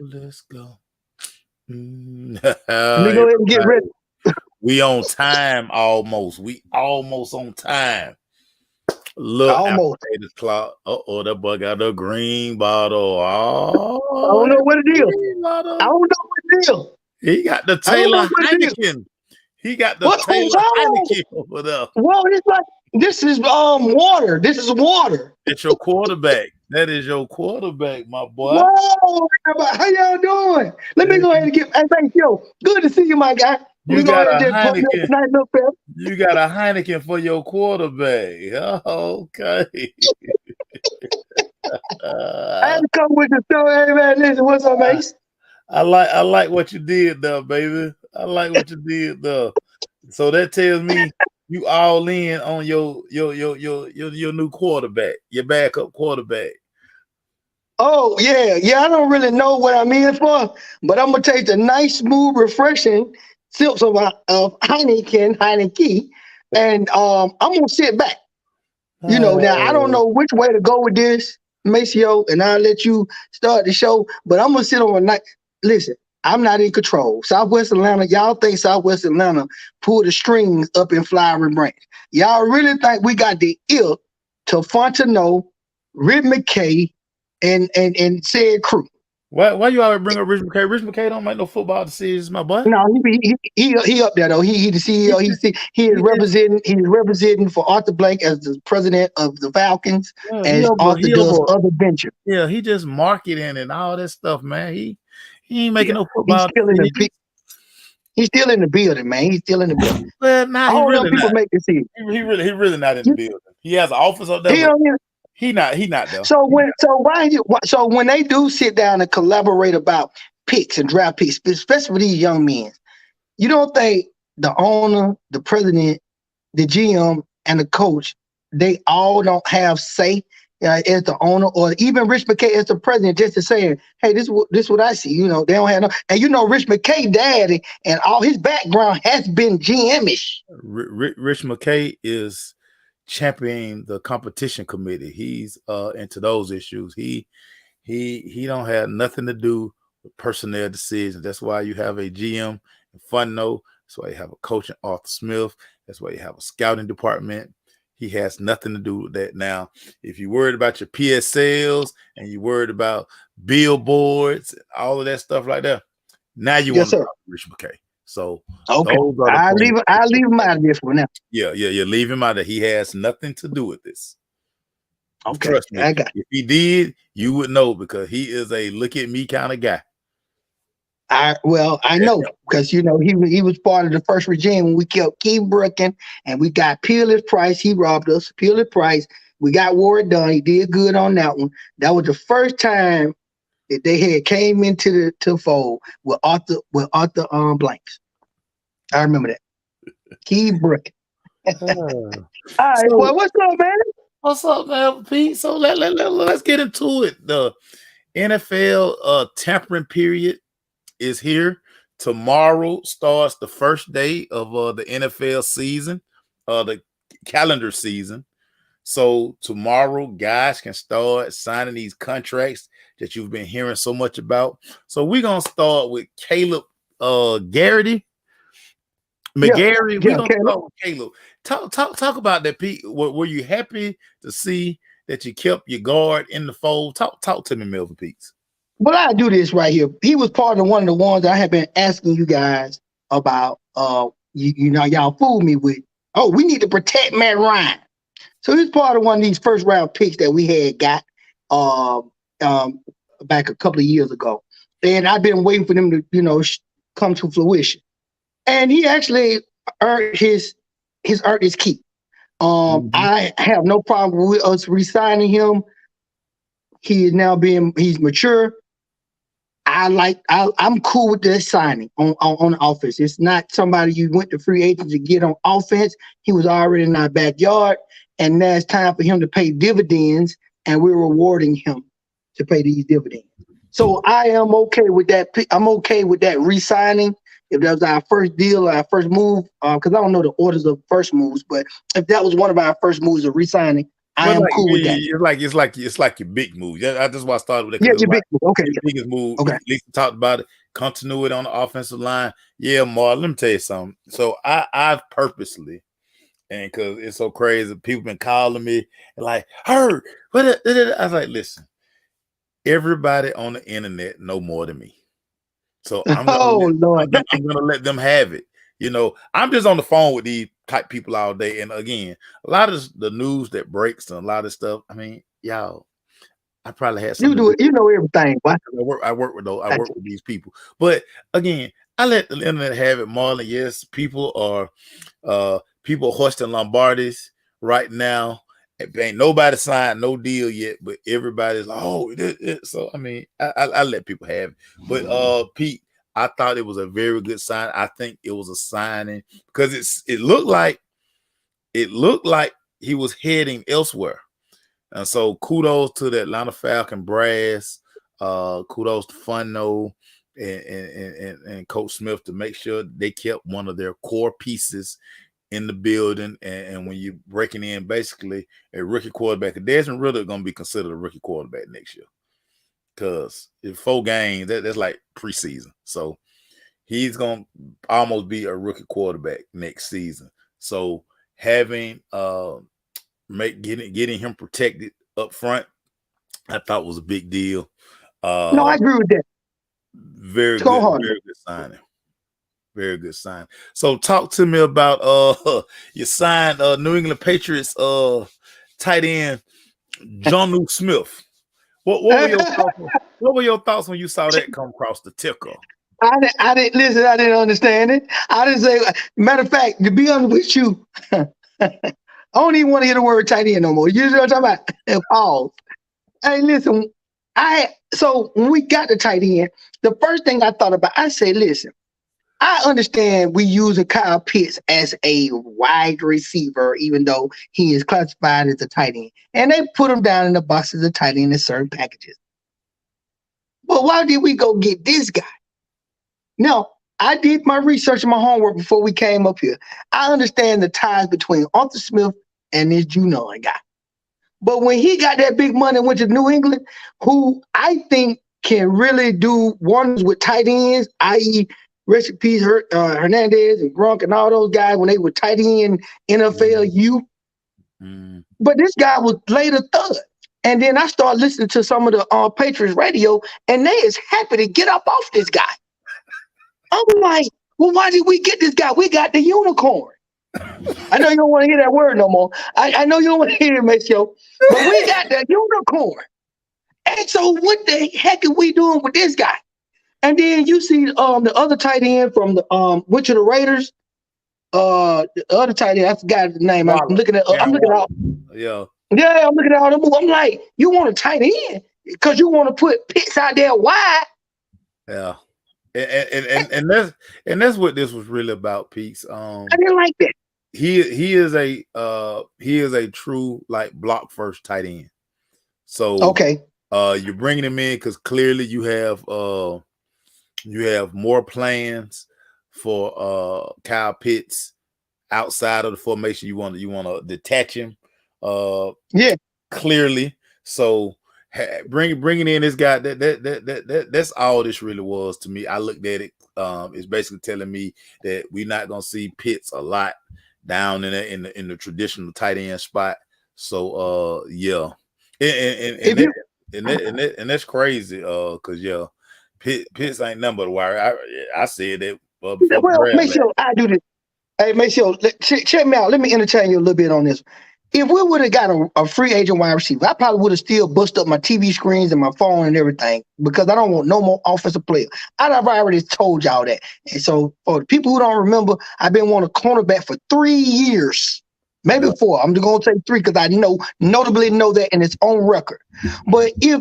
Let's go. Let me go ahead and get ready. We on time almost. We almost on time. Look after Almost. 8 o'clock. That boy got the green bottle. I Oh, don't know what it is. green I bottle. don't know what it is. He got the I don't know Taylor what it is. Heineken. He got the What's Taylor wrong? Heineken over there. Whoa, this is water. This is water. It's your quarterback. That is your quarterback, my boy. Whoa, how y'all doing? Let me go ahead and get. Hey, thank you. Good to see you, my guy. Let me You go got ahead a and just put me up Heineken. tonight, little fella. You got a Heineken for your quarterback. Oh, okay. I had to come with the story. Hey, man, listen, what's up, Ace? I like what you did there, baby. I like what you did there. So that tells me you all in on your new quarterback, your backup quarterback. Oh, yeah. I don't really know what I'm in for, but I'm gonna take the nice, smooth, refreshing sips of Heineken, and I'm gonna sit back. Now I don't know which way to go with this, Maceo, and I'll let you start the show. But I'm gonna sit on a night. Listen, I'm not in control. Southwest Atlanta, y'all think Southwest Atlanta pulled the strings up in Flowery Branch? Y'all really think we got the ear to Fontenot, Rick McKay, and said crew? Why you always bring up Rich McKay? Rich McKay don't make no football decisions, my boy. No, he up there though. He the CEO. He is representing for Arthur Blank as the president of the Falcons, as Arthur does other ventures. Yeah, he just marketing and all that stuff, man. He ain't making no He's football. He's still in the building, man. He's still in the building. Well, nah, all really them people not. make decisions. He really not in the building. He has an office up there. He not there. So when they do sit down and collaborate about picks and draft picks, especially for these young men, you don't think the owner, the president, the GM, and the coach, they all don't have say as the owner, or even Rich McKay as the president, just to say, hey, this what I see. They don't have no. And Rich McKay daddy and all his background has been GM-ish. Rich McKay is championing the competition committee. He's into those issues. He don't have nothing to do with personnel decisions. That's why you have a GM in Funno. That's why you have a coach in Arthur Smith. That's why you have a scouting department. He has nothing to do with that. Now, if you're worried about your PSLs and you're worried about billboards, all of that stuff like that, now you want to talk to Rich McKay. So okay, I leave him out of this one now. Yeah, leave him out of. He has nothing to do with this. Okay, trust me. If he did, you would know, because he is a look at me kind of guy. I know, because he was part of the first regime when we kept Keith Brooking and we got Peerless Price. He robbed us. Peerless Price. We got Ward done. He did good on that one. That was the first time that they had came into the fold with Arthur Blanks. I remember that. Keith Brooking. All right, boy, what's up, man? What's up, man, Pete? So let's get into it. The NFL tampering period is here. Tomorrow starts the first day of the NFL season, the calendar season. So tomorrow, guys can start signing these contracts that you've been hearing so much about. So we're gonna start with Caleb Garrity. McGarry. We're gonna start with Caleb. Talk about that, Pete. Were you happy to see that you kept your guard in the fold? Talk to me, Melvin Peets. Well, I do this right here. He was part of one of the ones I have been asking you guys about. Y'all fooled me with. Oh, we need to protect Matt Ryan. So he's part of one of these first round picks that we had got back a couple of years ago, and I've been waiting for them to come to fruition. And he actually earned his keep. I have no problem with us re-signing him. He is now he's mature. I'm cool with that signing on offense. It's not somebody you went to free agents to get on offense. He was already in our backyard, and now it's time for him to pay dividends, and we're rewarding him to pay these dividends. So I am okay with that. I'm okay with that re-signing. If that was our first deal, our first move, because I don't know the orders of first moves, but if that was one of our first moves of re-signing, I But am like cool with that. it's like your big move. Yeah, that's why I started with it Yeah, because you it's like big. Okay, his biggest move. okay. At least we talked about it. Continuity on the offensive line. Yeah, Mark. Let me tell you something. So I've purposely and because it's so crazy, people been calling me and like, "Heard what?" I was like, "Listen, everybody on the internet know more than me, so Oh Lord. I'm gonna let them have it." I'm just on the phone with these type people all day, and again, a lot of the news that breaks and a lot of stuff. I mean, y'all, I probably had You something to do do it. You know everything. Why? I work with these people. But again, I let the internet have it, Marlon. Yes, people hoisting Lombardis right now. Ain't nobody signed no deal yet, but everybody's like, oh, so I mean, I let people have it. But Pete, I thought it was a very good sign. I think it was a signing because it looked like he was heading elsewhere. And so kudos to the Atlanta Falcon brass. Kudos to Funno and Coach Smith to make sure they kept one of their core pieces in the building. And when you're breaking in basically a rookie quarterback, Desmond Ritter going to be considered a rookie quarterback next year because in 4 games, that's like preseason. So he's going to almost be a rookie quarterback next season. So having getting him protected up front, I thought was a big deal. No, I Uh, agree with that. very Go good, hard. very good signing. Very good sign. So talk to me about you signed New England Patriots tight end Jonnu Smith. What were your thoughts? What were your thoughts when you saw that come across the ticker? I didn't listen. I didn't understand it. I didn't say. Matter of fact, to be honest with you, I don't even want to hear the word tight end no more. You know what I'm talking about? Pause. Hey, listen. So when we got the tight end, the first thing I thought about, I said, listen. I understand we using Kyle Pitts as a wide receiver, even though he is classified as a tight end, and they put him down in the box as a tight end in certain packages. But why did we go get this guy? Now, I did my research and my homework before we came up here. I understand the ties between Arthur Smith and this Junon guy. But when he got that big money and went to New England, who I think can really do wonders with tight ends, i.e., rest in peace, Hernandez and Gronk and all those guys when they were tight end NFL youth. Mm. But this guy was later third. And then I started listening to some of the Patriots radio, and they is happy to get up off this guy. I'm like, well, why did we get this guy? We got the unicorn. I know you don't want to hear that word no more. I know you don't want to hear it, Maceo, but we got the unicorn. And so what the heck are we doing with this guy? And then you see the other tight end from the which of the Raiders, the other tight end, I forgot the name. I'm Waller. looking at Darren I'm looking Waller. at Yeah. yeah, I'm looking at all the moves. I'm like, you want a tight end because you want to put Pitts out there wide. Yeah. And that's what this was really about, Pete's. I didn't like that. He is a true like block first tight end. So Okay. you're bringing him in because clearly you have more plans for Kyle Pitts outside of the formation. You want to detach him Yeah. clearly. So bringing in this guy that's all this really was to me. I looked at it. It's basically telling me that we're not gonna see Pitts a lot down in the traditional tight end spot. So yeah, and that's crazy. Cause yeah, Pitts ain't nothing but a wire. I said that before the Well, draft. make sure I do this. Hey, make sure check me out. Let me entertain you a little bit on this. If we would have got a free agent wide receiver, I probably would have still bust up my TV screens and my phone and everything because I don't want no more offensive player. I've already told y'all that. And so for the people who don't remember, I've been wanting a cornerback for 3 years, maybe Yeah. 4. I'm just gonna say 3 because I notably know that in its own record. But if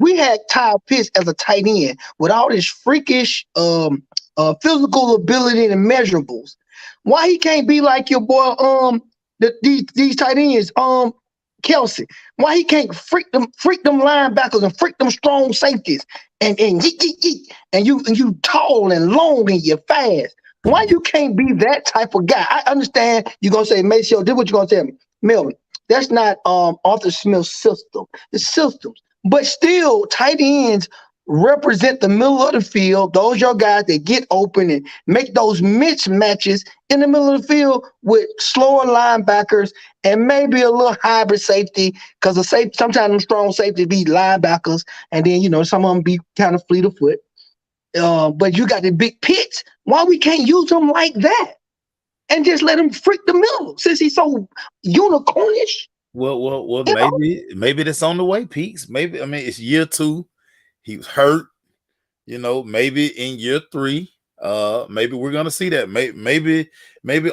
we had Kyle Pitts as a tight end with all this freakish physical ability and measurables, why he can't be like your boy these tight ends, Kelsey? Why he can't freak them linebackers and freak them strong safeties and yeet, yeet, yeet, and you tall and long and you're fast? Why you can't be that type of guy? I understand you're gonna say, Maceo, this what you're gonna tell me, Melvin. That's not Arthur Smith's system. It's systems. But still, tight ends represent the middle of the field. Those your guys that get open and make those mismatches in the middle of the field with slower linebackers and maybe a little hybrid safety, because the safety sometimes them strong safety be linebackers, and then some of them be kind of fleet of foot. But you got the big pits. Why we can't use them like that and just let him freak the middle since he's so unicornish? Well. You know? Maybe that's on the way, Peaks. Maybe it's year 2. He was hurt. Maybe in year 3, maybe we're gonna see that. Maybe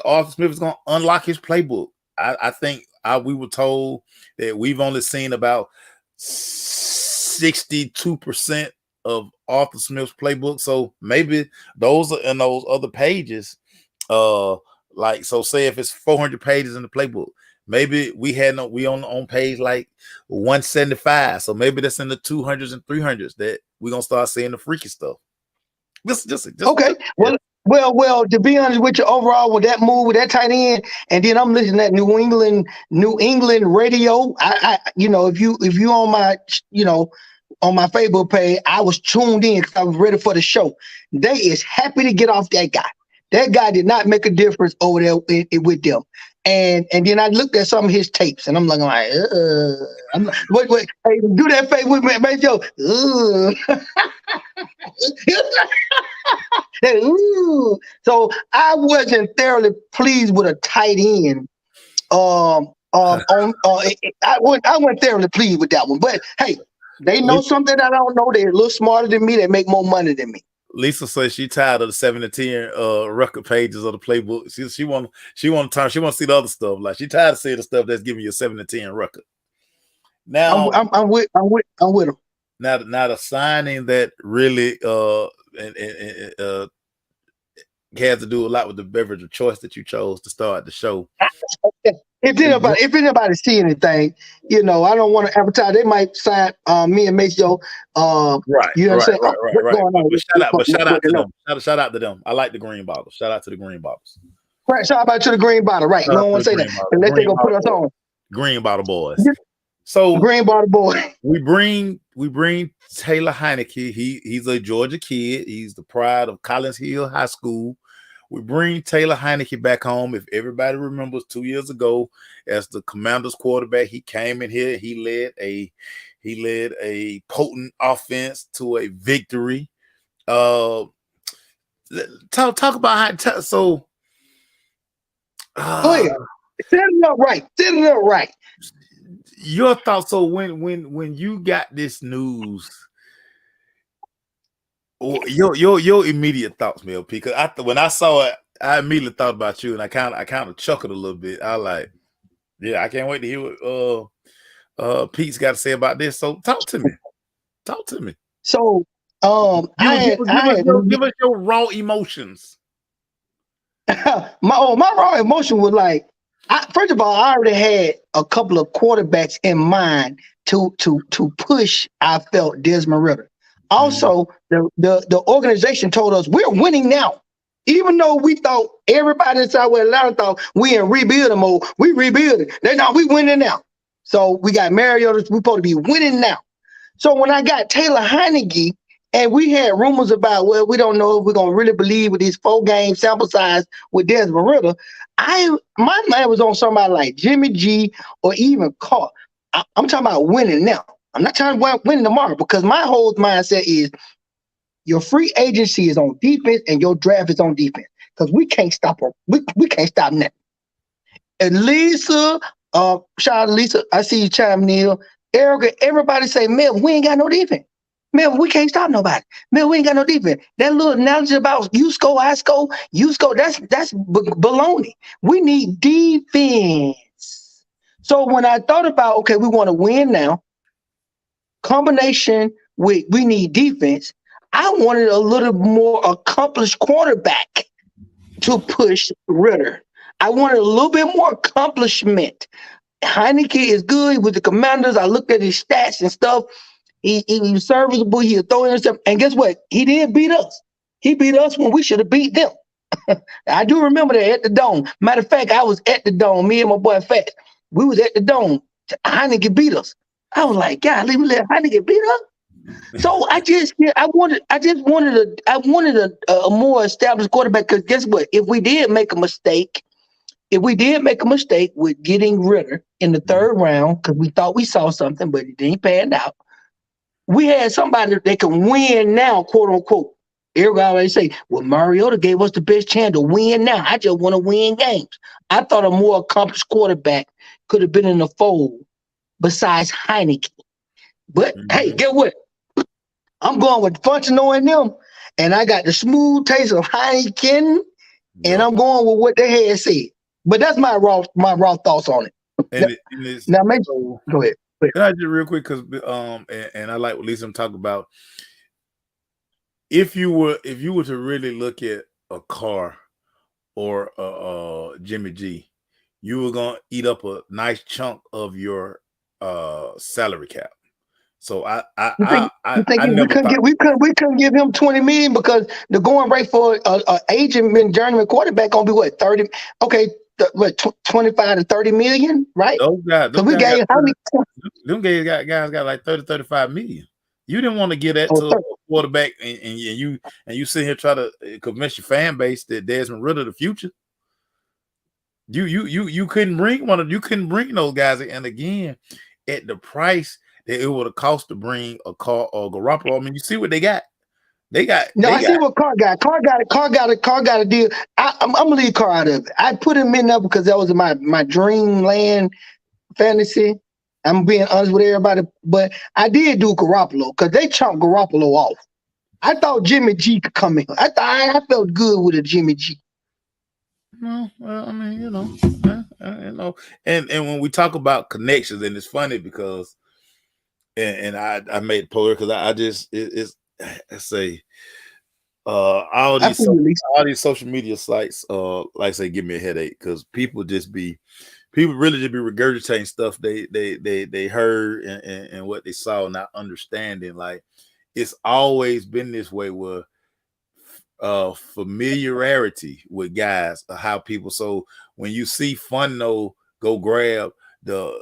Arthur Smith is gonna unlock his playbook. I think we were told that we've only seen about 62% of Arthur Smith's playbook. So maybe those are in those other pages. Say if it's 400 pages in the playbook, maybe we on page like 175. So maybe that's in the 200s and 300s that we're gonna start seeing the freaky stuff. This just Okay. Well. To be honest with you, overall with that move with that tight end, and then I'm listening at New England radio. If you on my on my Facebook page, I was tuned in because I was ready for the show. They is happy to get off that guy. That guy did not make a difference over there with them. And then I looked at some of his tapes, and I'm like, wait, hey, do that face with me, man, Joe. So I wasn't thoroughly pleased with a tight end. I wasn't thoroughly pleased with that one. But hey, they know something I don't know. They're a little smarter than me. They make more money than me. Lisa says she tired of the 7-10 record pages of the playbook. She want to see the other stuff. Like she tired of seeing the stuff that's giving you a 7-10 record. Now I'm with them. Now the signing that really had to do a lot with the beverage of choice that you chose to start the show. If anybody see anything, I don't want to advertise. They might sign me and Maceo. Right. You know what I'm saying? But shout out to them. Shout out to them. I like the green bottles. Shout out to the green bottles. Right. Shout out to the green bottle. Right. No one want to say that unless they gonna put us on. Green bottle boys. So green bottle boy. We bring Taylor Heineke. He's a Georgia kid. He's the pride of Collins Hill High School. We bring Taylor Heineke back home. If everybody remembers, 2 years ago, as the Commanders quarterback, he came in here. He led a potent offense to a victory. Talk about how. So, go ahead. Set it up right. Your thoughts. So when you got this news. Your immediate thoughts, Mel P. Because when I saw it, I immediately thought about you, and I kind of chuckled a little bit. I like, yeah, I can't wait to hear what Pete's got to say about this. So talk to me. So give us your raw emotions. my raw emotion was like, first of all, I already had a couple of quarterbacks in mind to push. I felt Desmond Ritter. Also, the organization told us we're winning now. Even though we thought everybody in Southwest Atlanta thought we in rebuilding mode, we rebuilding. We winning now. So we got Mariota. We supposed to be winning now. So when I got Taylor Heineke, and we had rumors about, well, we don't know if we're gonna really believe with these 4-game sample size with Desmond Ritter. My mind was on somebody like Jimmy G or even Carr. I'm talking about winning now. I'm not trying to win tomorrow, because my whole mindset is your free agency is on defense and your draft is on defense, because we can't stop her. We can't stop nothing. And Lisa, shout out to Lisa. I see you chiming in. Erica, everybody say, Mel, we ain't got no defense. Mel, we can't stop nobody. Mel, we ain't got no defense. That little analogy about you score, I score, you score, that's baloney. We need defense. So when I thought about, okay, we want to win now, combination with we need defense, I wanted a little more accomplished quarterback to push Ritter. I wanted a little bit more accomplishment. Heineke is good with the Commanders. I looked at his stats and stuff. He was serviceable. He was throwing stuff. And guess what? He did beat us. He beat us when we should have beat them. I do remember that at the Dome. Matter of fact, I was at the Dome, me and my boy Fat. We was at the dome. Heineken beat us. I was like, God, we let Heineken beat us. So I wanted a more established quarterback because guess what? If we did make a mistake with getting Ritter in the third round because we thought we saw something, but it didn't pan out, we had somebody that can win now, quote unquote. Everybody always say, well, Mariota gave us the best chance to win now. I just want to win games. I thought a more accomplished quarterback could have been in the fold besides Heineken. But hey, Mhm. get what? I'm going with Functional and them, and I got the smooth taste of Heineken, and Yeah. I'm going with what they had said. But that's my raw thoughts on it. And and it's Now, maybe so. go ahead. Go ahead. Can I just real quick because and I like what Lisa talk about. If you were to really look at a car or Jimmy G, you were gonna eat up a nice chunk of your salary cap. So You think you think I we never couldn't thought. get we couldn't give him 20 million because the going rate for a agent and journeyman quarterback gonna be what 30? Okay, 25 to 30 million, right? Those Because we guys got gave how many? them guys got like 30-35 million. You didn't want to give that Oh, to a 30. quarterback, and you sit here try to convince your fan base that Desmond Ritter the future. You couldn't bring you couldn't bring those guys, and again, at the price that it would have cost to bring a car or Garoppolo. I mean, you see what they got. They got No, they I see got what Carr got. Carr got a deal. I'm gonna leave Carr out of it. I put him in there because that was my dreamland fantasy. I'm being honest with everybody, but I did do Garoppolo because they chopped Garoppolo off. I thought Jimmy G could come in. I felt good with a Jimmy G. no. Well, I mean, and when we talk about connections, and it's funny because and I made poor because I just it's I say all I these feel you, Lisa. all these social media sites like I say give me a headache because people really just be regurgitating stuff they heard and what they saw, not understanding. Like it's always been this way where familiarity with guys how people. So when you see Funno go grab the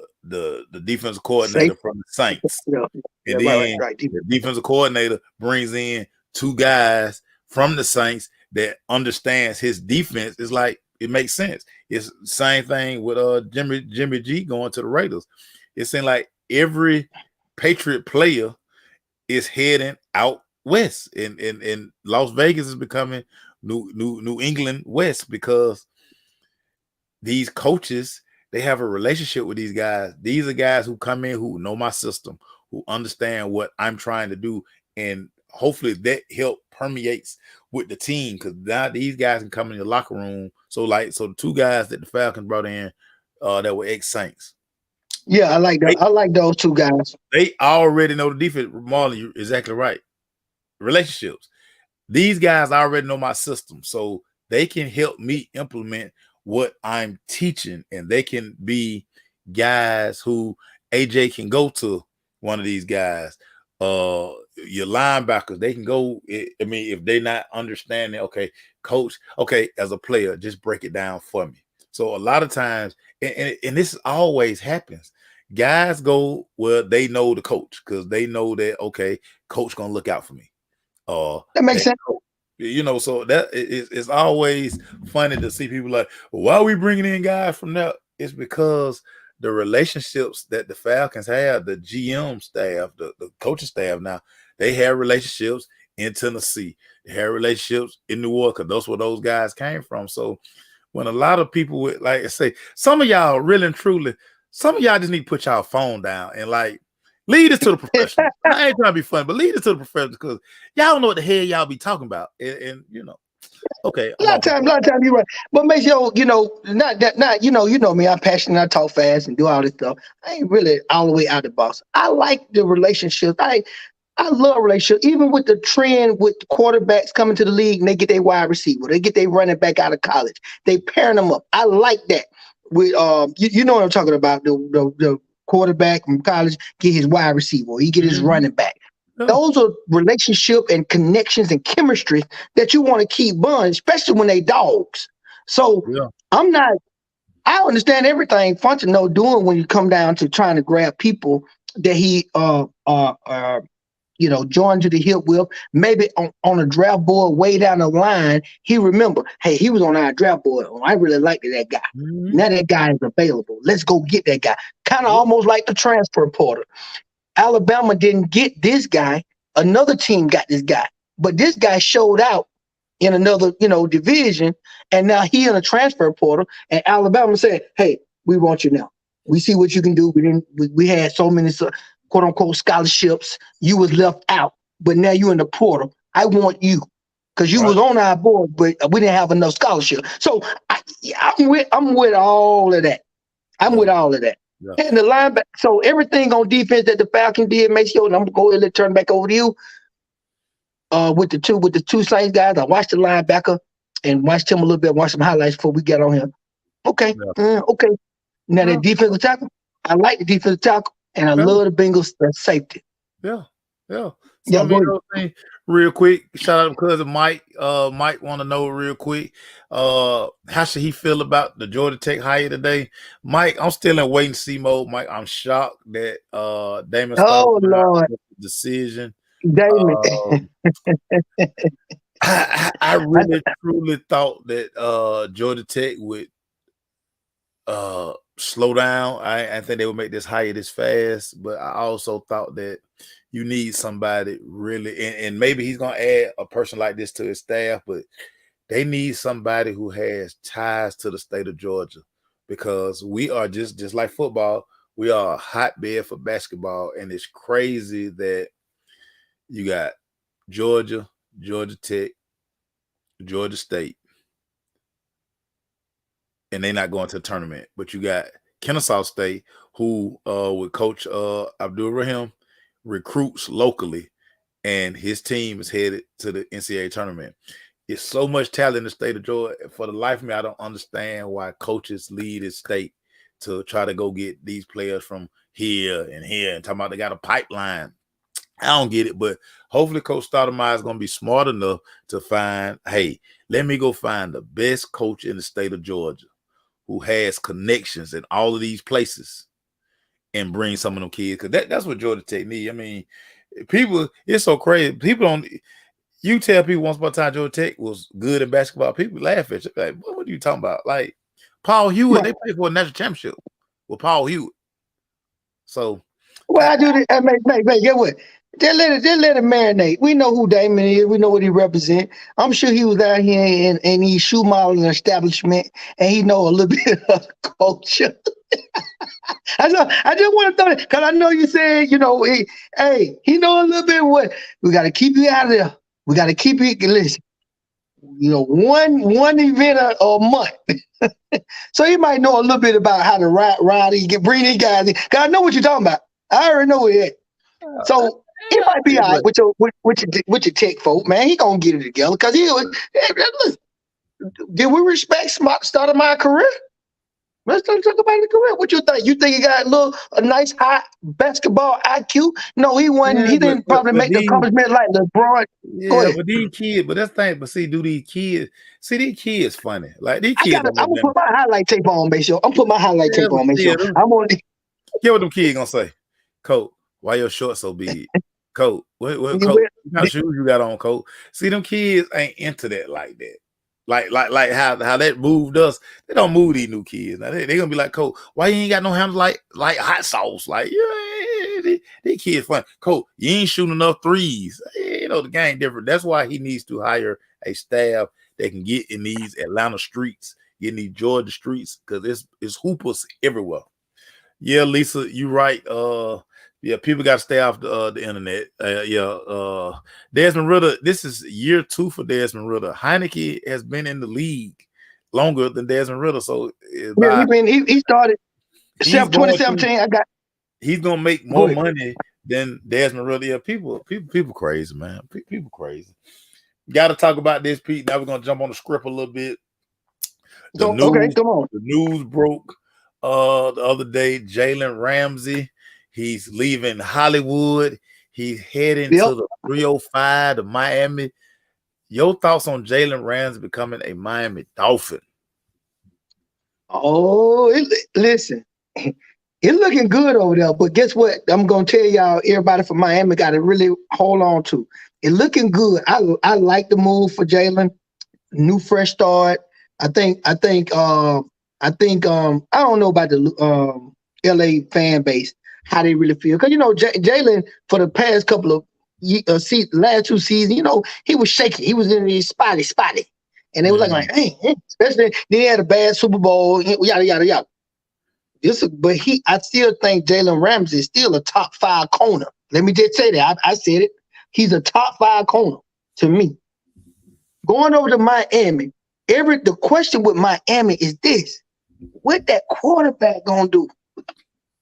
defensive Safe. coordinator from the Saints, Yeah, yeah, and right, then right. the defensive coordinator brings in two guys from the Saints that understands his defense, it's like it makes sense. It's the same thing with Jimmy G going to the Raiders. It seems like every Patriot player is heading out west, and Las Vegas is becoming New England West because these coaches, they have a relationship with these guys. These are guys who come in who know my system, who understand what I'm trying to do, and hopefully that help permeates with the team because now these guys can come in the locker room. So the two guys that the Falcons brought in that were ex Saints, Yeah, I like that. they, I like those two guys. they already know the defense. Marlon, you're exactly right. Relationships. These guys already know my system, so they can help me implement what I'm teaching, and they can be guys who AJ can go to one of these guys. Your linebackers, they can go. I mean, if they're not understanding, okay, coach, okay, as a player, just break it down for me. So a lot of times, and this always happens. Guys go where they know the coach because they know that okay, coach gonna look out for me. That makes That sense. so that it's always funny to see people like, well, why are we bringing in guys from there? It's because the relationships that the Falcons have, the GM staff, the coaching staff now, they have relationships in Tennessee, they have relationships in New York, because that's where those guys came from. So when a lot of people would like I say, some of y'all really and truly, some of y'all just need to put y'all phone down and like lead us to the professionals. I ain't trying to be funny, but lead us to the professionals because y'all don't know what the hell y'all be talking about. And okay, A I'm lot off of my time, a phone. lot of time you're right. But make sure not you know me. I'm passionate. I talk fast and do all this stuff. I ain't really all the way out the box. I like the relationships. I love relationships. Even with the trend with quarterbacks coming to the league and they get their wide receiver, they get their running back out of college. They pairing them up. I like that. With you know what I'm talking about. The quarterback from college get his wide receiver. He get his Mhm. running back. Yeah, Those are relationship and connections and chemistry that you want to keep bond, especially when they dogs. So yeah. I'm not. I understand everything Fontenot doing when you come down to trying to grab people that he joined to the hip with. Maybe on a draft board way down the line, he remember, hey, he was on our draft board. Oh, I really liked that guy. Mhm. Now that guy is available. Let's go get that guy. Kind of Yeah, almost like the transfer portal. Alabama didn't get this guy. Another team got this guy. But this guy showed out in another, division, and now he in a transfer portal. And Alabama said, "Hey, we want you now. We see what you can do. We didn't. We had so many quote unquote scholarships. You was left out, but now you in the portal. I want you because you right. was on our board, but we didn't have enough scholarship. So I'm with all of that. I'm Yeah, with all of that. yeah. And the linebacker, so everything on defense that the Falcons did, make sure, and I'm gonna go ahead and turn back over to you. With the two Saints guys, I watched the linebacker and watched him a little bit, watched some highlights before we get on him. Okay, Yeah. okay. Now Yeah. that defensive tackle, I like the defensive tackle, and I Yeah. love the Bengals safety. Yeah. Yeah. So Yeah, let me go ahead. real quick. Shout out to cousin Mike. Mike want to know real quick. How should he feel about the Georgia Tech hire today? Mike, I'm still in wait and see mode. Mike, I'm shocked that Damon Oh Lord, Stoudemire decision. Damon. Um, I really truly thought that Georgia Tech would slow down. I think they would make this hire this fast, but I also thought that you need somebody really, and maybe he's gonna add a person like this to his staff, but they need somebody who has ties to the state of Georgia because we are just like football. We are a hotbed for basketball, and it's crazy that you got Georgia, Georgia Tech, Georgia State, and they're not going to the tournament. But you got Kennesaw State, who with Coach Abdul Rahim recruits locally, and his team is headed to the NCAA tournament. It's so much talent in the state of Georgia. For the life of me, I don't understand why coaches lead this state to try to go get these players from here and talking about they got a pipeline. I don't get it, but hopefully Coach Stoudemire is going to be smart enough to find, hey, let me go find the best coach in the state of Georgia who has connections in all of these places and bring some of them kids. Because that's what Georgia Tech need. I mean, people, it's so crazy. People don't, you tell people once upon a time Georgia Tech was good in basketball, people laugh at you. Like, what are you talking about? Like, Paul Hewitt, Right. they played for a national championship with Paul Hewitt. So, Well, I do this. Get what? Just let it marinate. We know who Damon is. We know what he represents. I'm sure he was out here in these shoe modeling establishment, and he know a little bit of culture. I know. I just want to throw it because I know you said, he know a little bit what we got to keep you out of there. We got to keep you. Listen, one event a month. So he might know a little bit about how to ride bring these guys in. Cause I know what you're talking about. I already know it. So he might be all right but with your tech folk, man. He gonna get it together. Cause listen, did we respect start of my career? Let's talk about the career. What you think? You think he got a nice high basketball IQ? No, he wasn't. yeah, He didn't probably but make the these accomplishment like LeBron. Go yeah, ahead. but these kids, but that's the thing. But do these kids these kids funny? Like these I kids got. don't I'm make gonna nothing. put my highlight tape on, make sure. I'm put my highlight Yeah, tape but on, make sure. them, I'm on. get what them kids gonna say. Coach, why your shorts so big? Coach, what coach? What kind of shoes you got on, coach? See, them kids ain't into that like that. Like how that moved us. They don't move these new kids. Now they gonna be like, Coach, why you ain't got no hands like hot sauce? Like, yeah, these kids fun. Coach, you ain't shooting enough threes. The game different. That's why he needs to hire a staff that can get in these Atlanta streets, get in these Georgia streets, because it's hoopers everywhere. Yeah, Lisa, you right. Yeah, people got to stay off the internet. Desmond Ritter. This is year 2 for Desmond Ritter. Heineke has been in the league longer than Desmond Ritter, so Yeah, he started he's going to 2017. I got. he's gonna make Go more ahead. money than Desmond Ritter. Yeah, people crazy, man. People crazy. Got to talk about this, Pete. Now we're gonna jump on the script a little bit. The So okay, news, come on. the news broke the other day. Jalen Ramsey, he's leaving Hollywood. He's heading Yep. to the 305 to Miami. Your thoughts on Jalen Ramsey becoming a Miami Dolphin? Oh, listen, it's looking good over there. But guess what? I'm gonna tell y'all, everybody from Miami got to really hold on to. It looking good. I like the move for Jalen. New fresh start. I don't know about the LA fan base, how they really feel, because Jalen for the past couple of last two seasons, he was shaky. He was in the spotty, and they was like, hey, especially then he had a bad Super Bowl, yada yada yada. But I still think Jalen Ramsey is still a top five corner. Let me just say that I said it. He's a top five corner to me. Going over to Miami, the question with Miami is this: what that quarterback gonna do?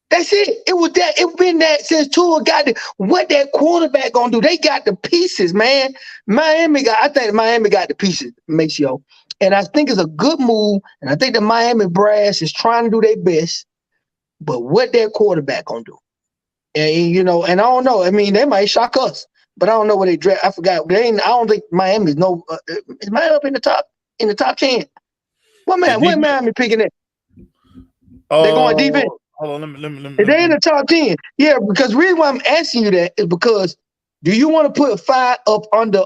That's it. It been that since Tua got it. What that quarterback gonna do? They got the pieces, man. I think Miami got the pieces, Maceo. And I think it's a good move. And I think the Miami brass is trying to do their best. But what that quarterback gonna do? And I don't know. I mean, they might shock us, but I don't know where they draft. I forgot. I don't think Miami's no. Is Miami up in the top 10? What Miami picking at? They going defense. Hold on. If they in the top 10, yeah. Because the reason why I'm asking you that is because do you want to put 5 up under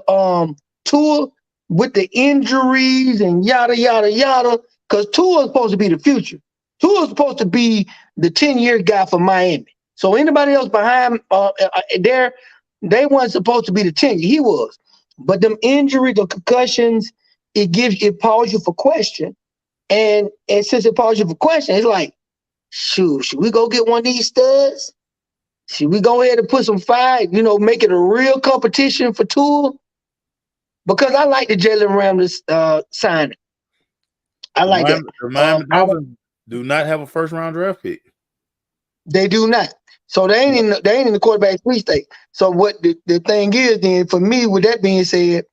Tua with the injuries and yada yada yada? Because Tua is supposed to be the future. Tua is supposed to be the 10-year guy for Miami. So anybody else behind there, they weren't supposed to be the 10. He was. But them injuries or concussions, it pauses you for question. And since it pauses you for question, it's like, shoot, should we go get one of these studs? Should we go ahead and put some fire, make it a real competition for Tua? Because I like the Jalen Ramsey signing. I like that. The Miami Dolphins do not have a first round draft pick. They do not. So they ain't in the quarterback sweepstakes. So what the thing is then, for me, with that being said,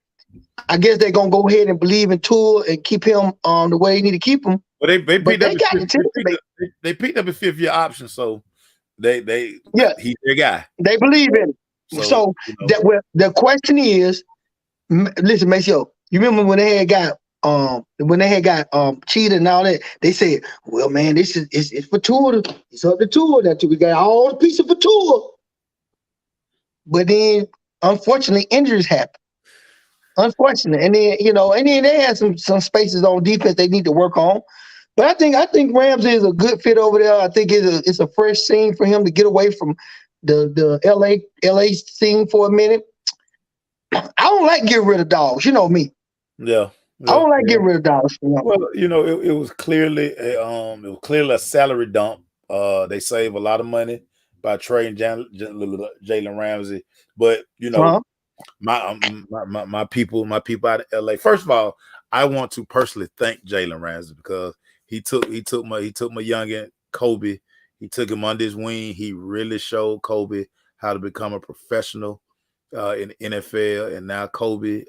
I guess they're gonna go ahead and believe in Tua and keep him the way they need to keep him. Well, they picked up a 5th-year option, so he's their guy. They believe in him. So the question is, listen, Maceo, you remember when they had got cheated and all that? They said, well, man, this is it's for Tua. It's up to Tua. That we got all the pieces for Tua. But then, unfortunately, injuries happen. Unfortunately, and then they had some spaces on defense they need to work on. But I think Ramsey is a good fit over there. I think it's a fresh scene for him to get away from the LA scene for a minute. I don't like getting rid of dogs. You know me. Yeah. I don't like getting rid of dollars. Well, it was clearly a salary dump. They save a lot of money by trading Jalen Ramsey, but my people out of LA. First of all, I want to personally thank Jalen Ramsey because he took my youngin Kobe. He took him under his wing. He really showed Kobe how to become a professional in the NFL, and now Kobe.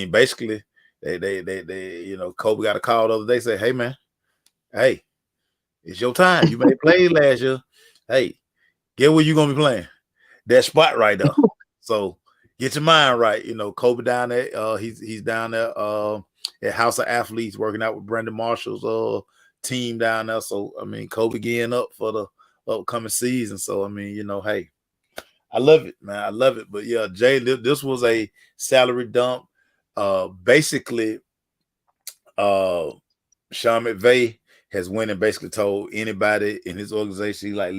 Basically. They Kobe got a call the other day, say, hey man, hey, it's your time. You may play last year. Hey, get where you gonna be playing. That spot right there. So get your mind right. Kobe down there, he's down there at House of Athletes working out with Brandon Marshall's team down there. So Kobe getting up for the upcoming season. So hey, I love it, man. I love it. But yeah, Jay, this was a salary dump. Basically, Sean McVay has went and basically told anybody in his organization, he's like,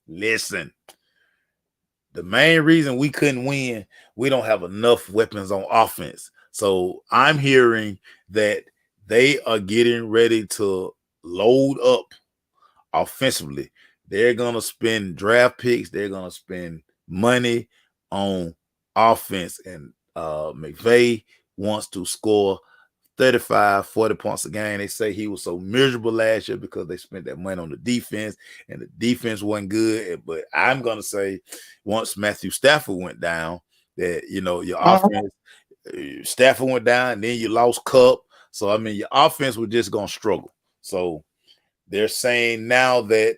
listen. The main reason we couldn't win, we don't have enough weapons on offense. So I'm hearing that they are getting ready to load up offensively. They're gonna spend draft picks. They're gonna spend money on offense, and McVay wants to score 35, 40 points a game. They say he was so miserable last year because they spent that money on the defense, and the defense wasn't good. But I'm going to say once Matthew Stafford went down, that, your offense, Stafford went down, and then you lost Cup. So, your offense was just going to struggle. So they're saying now that,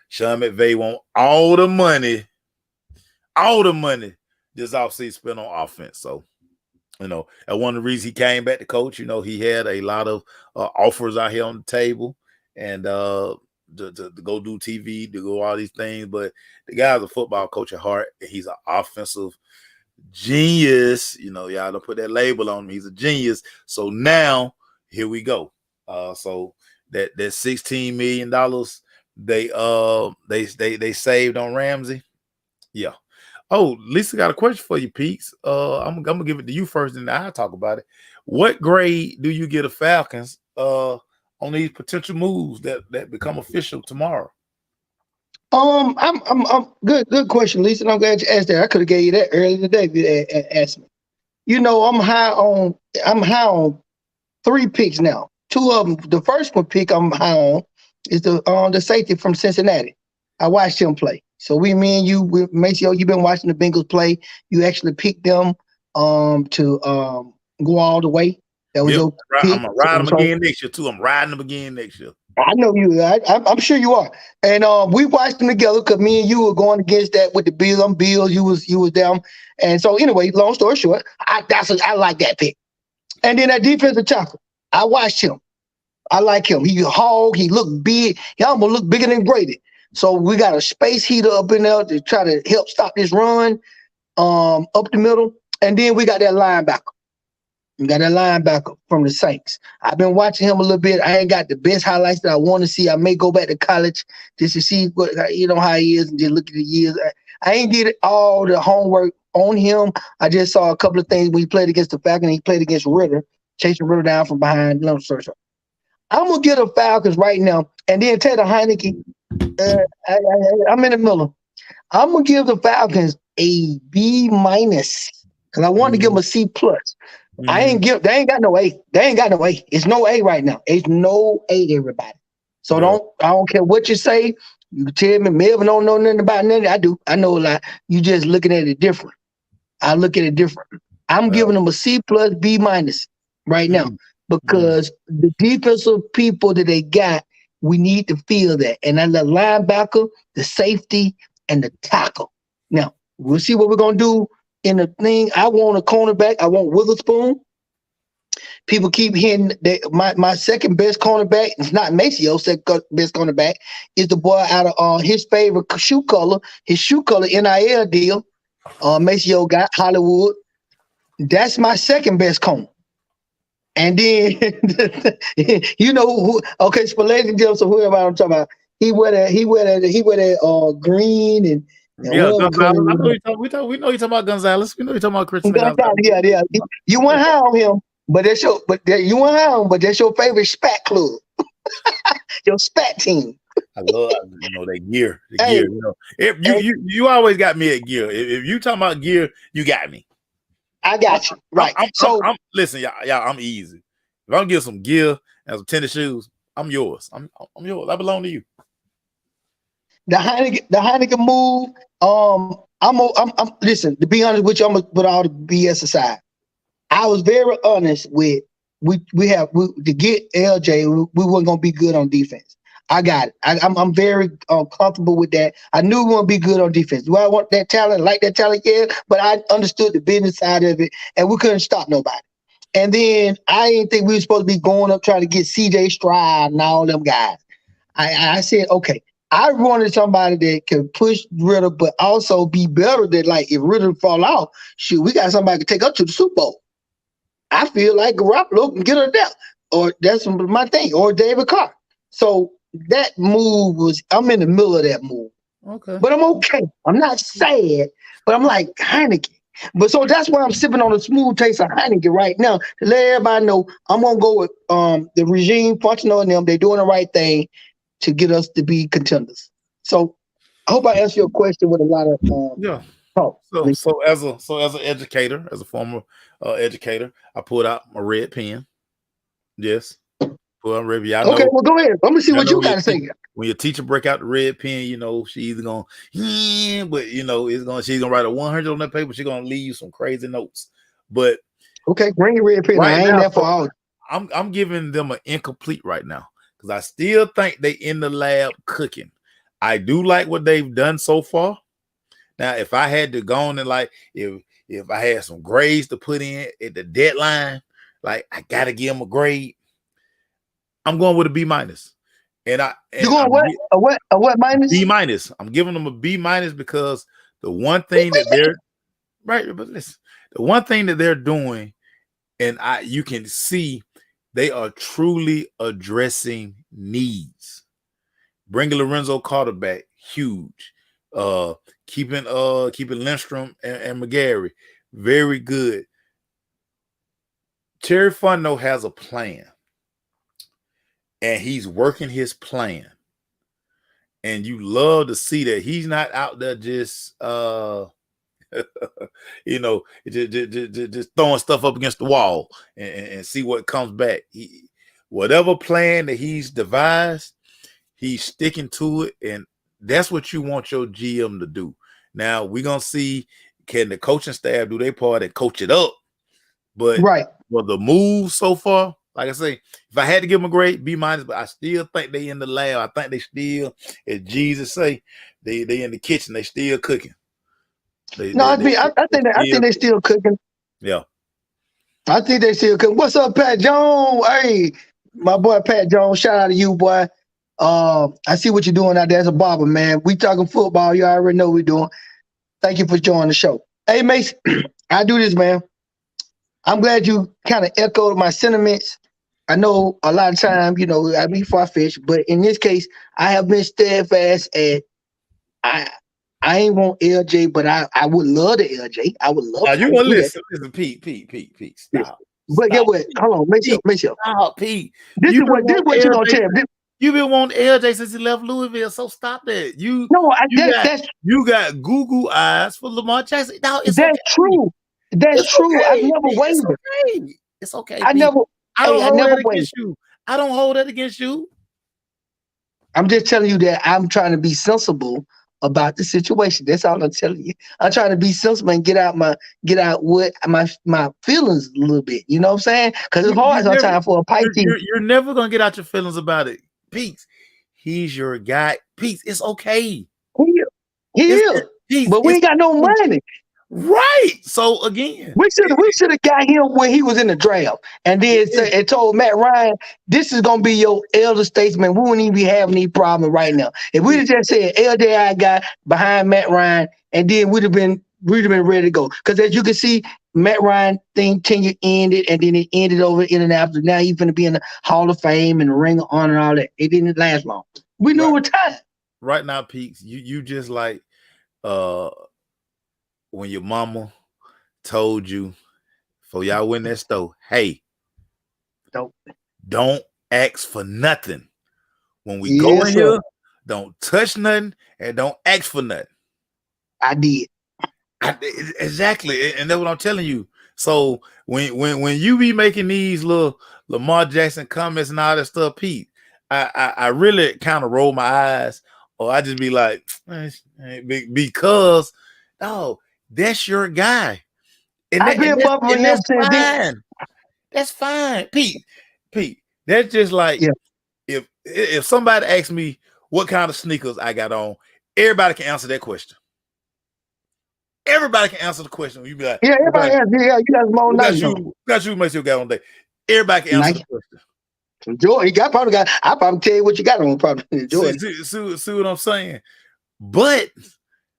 Sean McVay want all the money this offseason spent on offense. So And one of the reasons he came back to coach, he had a lot of offers out here on the table, and to go do TV, to go all these things. But the guy's a football coach at heart, and he's an offensive genius. Y'all don't put that label on him. He's a genius. So now here we go. So that $16 million they saved on Ramsey. Yeah. Oh, Lisa got a question for you, Peaks. I'm gonna give it to you first, and then I'll talk about it. What grade do you get a Falcons on these potential moves that become official tomorrow? I'm good question, Lisa. And I'm glad you asked that. I could have gave you that earlier today if you asked me. I'm high on three picks now. Two of them, the first one pick I'm high on is the safety from Cincinnati. I watched him play. So me and you, Maceo, you've been watching the Bengals play. You actually picked them to go all the way. That was your pick. I'm gonna ride them again next year too. I'm riding them again next year. I know you. I'm sure you are. And we watched them together because me and you were going against that with the Bills. I'm Bills. You was down. And so anyway, long story short, I like that pick. And then that defensive tackle, I watched him. I like him. He a hog. He looked big. He almost looked bigger than Brady. So we got a space heater up in there to try to help stop this run up the middle. And then we got that linebacker. We got that linebacker from the Saints. I've been watching him a little bit. I ain't got the best highlights that I want to see. I may go back to college just to see what how he is and just look at the years. I ain't did all the homework on him. I just saw a couple of things when he played against the Falcons. He played against Ritter, chasing Ritter down from behind. I'm gonna get the Falcons right now, and then Taylor Heineke. I'm in the middle. I'm gonna give the Falcons a B minus because I want to give them a C plus. Mm-hmm. They ain't got no A. They ain't got no A. It's no A right now. It's no A, everybody. So I don't care what you say. You tell me Melvin don't know nothing about nothing. I do. I know a lot. You just looking at it different. I look at it different. I'm giving them a C plus B minus right now because the defensive people that they got, we need to feel that. And then the linebacker, the safety, and the tackle. Now, we'll see what we're going to do in the thing. I want a cornerback. I want Witherspoon. People keep hearing that my second best cornerback, it's not Maceo's second best cornerback, is the boy out of his favorite shoe color, NIL deal. Maceo got Hollywood. That's my second best corner. And then you know who? Okay, so ladies and gentlemen, so who am I talking about? He wear that green and Gonzalez. We know you're talking about Gonzalez. We know you're talking about Christian Gonzalez. Yeah. You went high on him, but that's your favorite spat club, your spat team. I love that gear. Gear. If you always got me at gear. If you talking about gear, you got me. I got you. Right. Listen, y'all, I'm easy. If I don't get some gear and some tennis shoes, I'm yours. I'm yours. I belong to you. The Heineken move. I'm listen, to be honest with you, I'm gonna put all the BS aside. I was very honest with to get LJ, we weren't gonna be good on defense. I got it. I'm very comfortable with that. I knew we wouldn't be good on defense. Do I want that talent? Like that talent? Yeah, but I understood the business side of it, and we couldn't stop nobody. And then I didn't think we were supposed to be going up trying to get CJ Stroud and all them guys. I said, okay, I wanted somebody that can push Ritter, but also be better than like if Ritter fall off, shoot, we got somebody to take up to the Super Bowl. I feel like Garoppolo can get her there, or that's my thing, or David Carr. So that move I'm in the middle of that move. Okay. But I'm okay. I'm not sad, but I'm like Heineken. But so that's why I'm sipping on a smooth taste of Heineken right now to let everybody know I'm going to go with the regime, functional and them. They're doing the right thing to get us to be contenders. So I hope I answered your question with a lot of talk. So as an educator, as a former educator, I pulled out my red pen. Yes. Okay, well, go ahead. I'm gonna see what you got to say. When your teacher break out the red pen, she's either gonna, but she's gonna write a 100 on that paper. She's gonna leave you some crazy notes. But okay, bring your red pen. Right, I ain't there for all. I'm giving them an incomplete right now because I still think they in the lab cooking. I do like what they've done so far. Now, if I had to go on and like if if I had some grades to put in at the deadline, like I gotta give him a grade, I'm going with a B minus. And You going I'm what? A what minus? B minus. I'm giving them a B minus because the one thing that they're right, but listen, the one thing that they're doing, and you can see they are truly addressing needs. Bringing Lorenzo Carter back, huge. Keeping Lindstrom and McGarry, very good. Terry Fontenot has a plan, and he's working his plan. And you love to see that he's not out there just just throwing stuff up against the wall and see what comes back. Whatever plan that he's devised, he's sticking to it, and that's what you want your GM to do. Now we're gonna see, can the coaching staff do their part and coach it up? But right. for the move so far, like I say, if I had to give them a grade, B minus, but I still think they in the lab. I think they still, as Jesus say, they in the kitchen. They still cooking. I think they still cooking. Yeah. I think they still cooking. What's up, Pat Jones? Hey, my boy Pat Jones. Shout out to you, boy. I see what you're doing out there as a barber, man. We talking football. You already know what we're doing. Thank you for joining the show. Hey, Mason, I do this, man. I'm glad you kind of echoed my sentiments. I know a lot of times, I be far-fetched, but in this case, I have been steadfast and I ain't want LJ, but I would love the LJ. I would love. Now you want to listen, Pete, stop. But get what? Hold on, make sure. Stop, Pete. This is what you gonna tell me. You've been wanting LJ since he left Louisville, so stop that. You got Google eyes for Lamar Jackson. No, it's that's true. That's it's true. Okay. I never wavered. It's okay. I never against you. I don't hold that against you. I'm just telling you that I'm trying to be sensible about the situation. That's all I'm telling you. I'm trying to be sensible and get out what my feelings a little bit. You know what I'm saying? Because it's hard sometimes for a pipe team. You're never gonna get out your feelings about it, Pete. He's your guy, Pete. It's okay. He is. But we ain't got no money. Right. So again, we should have got him when he was in the draft, and then it told Matt Ryan, "This is gonna be your elder statesman." We wouldn't even be having any problem right now if we just said LJI guy behind Matt Ryan, and then we'd have been ready to go. Because as you can see, Matt Ryan thing tenure ended, and then it ended over in Indianapolis. Now he's gonna be in the Hall of Fame and the Ring of Honor and all that. It didn't last long. We knew it was time. Right now, Pete, you just like when your mama told you for y'all win that store, hey, don't ask for nothing. When we go in here, don't touch nothing and don't ask for nothing. I did. Exactly. And that's what I'm telling you. So when you be making these little Lamar Jackson comments and all that stuff, Pete, I really kind of roll my eyes, or I just be like, because that's your guy. And that's fine. That's fine. Pete, that's just like if somebody asks me what kind of sneakers I got on, everybody can answer that question. Everybody can answer the question. You be like, everybody answer. Yeah, you got more nice. Got you, make sure you got on day. Everybody can answer the question. Enjoy. I probably tell you what you got on. Probably enjoy. See what I'm saying? But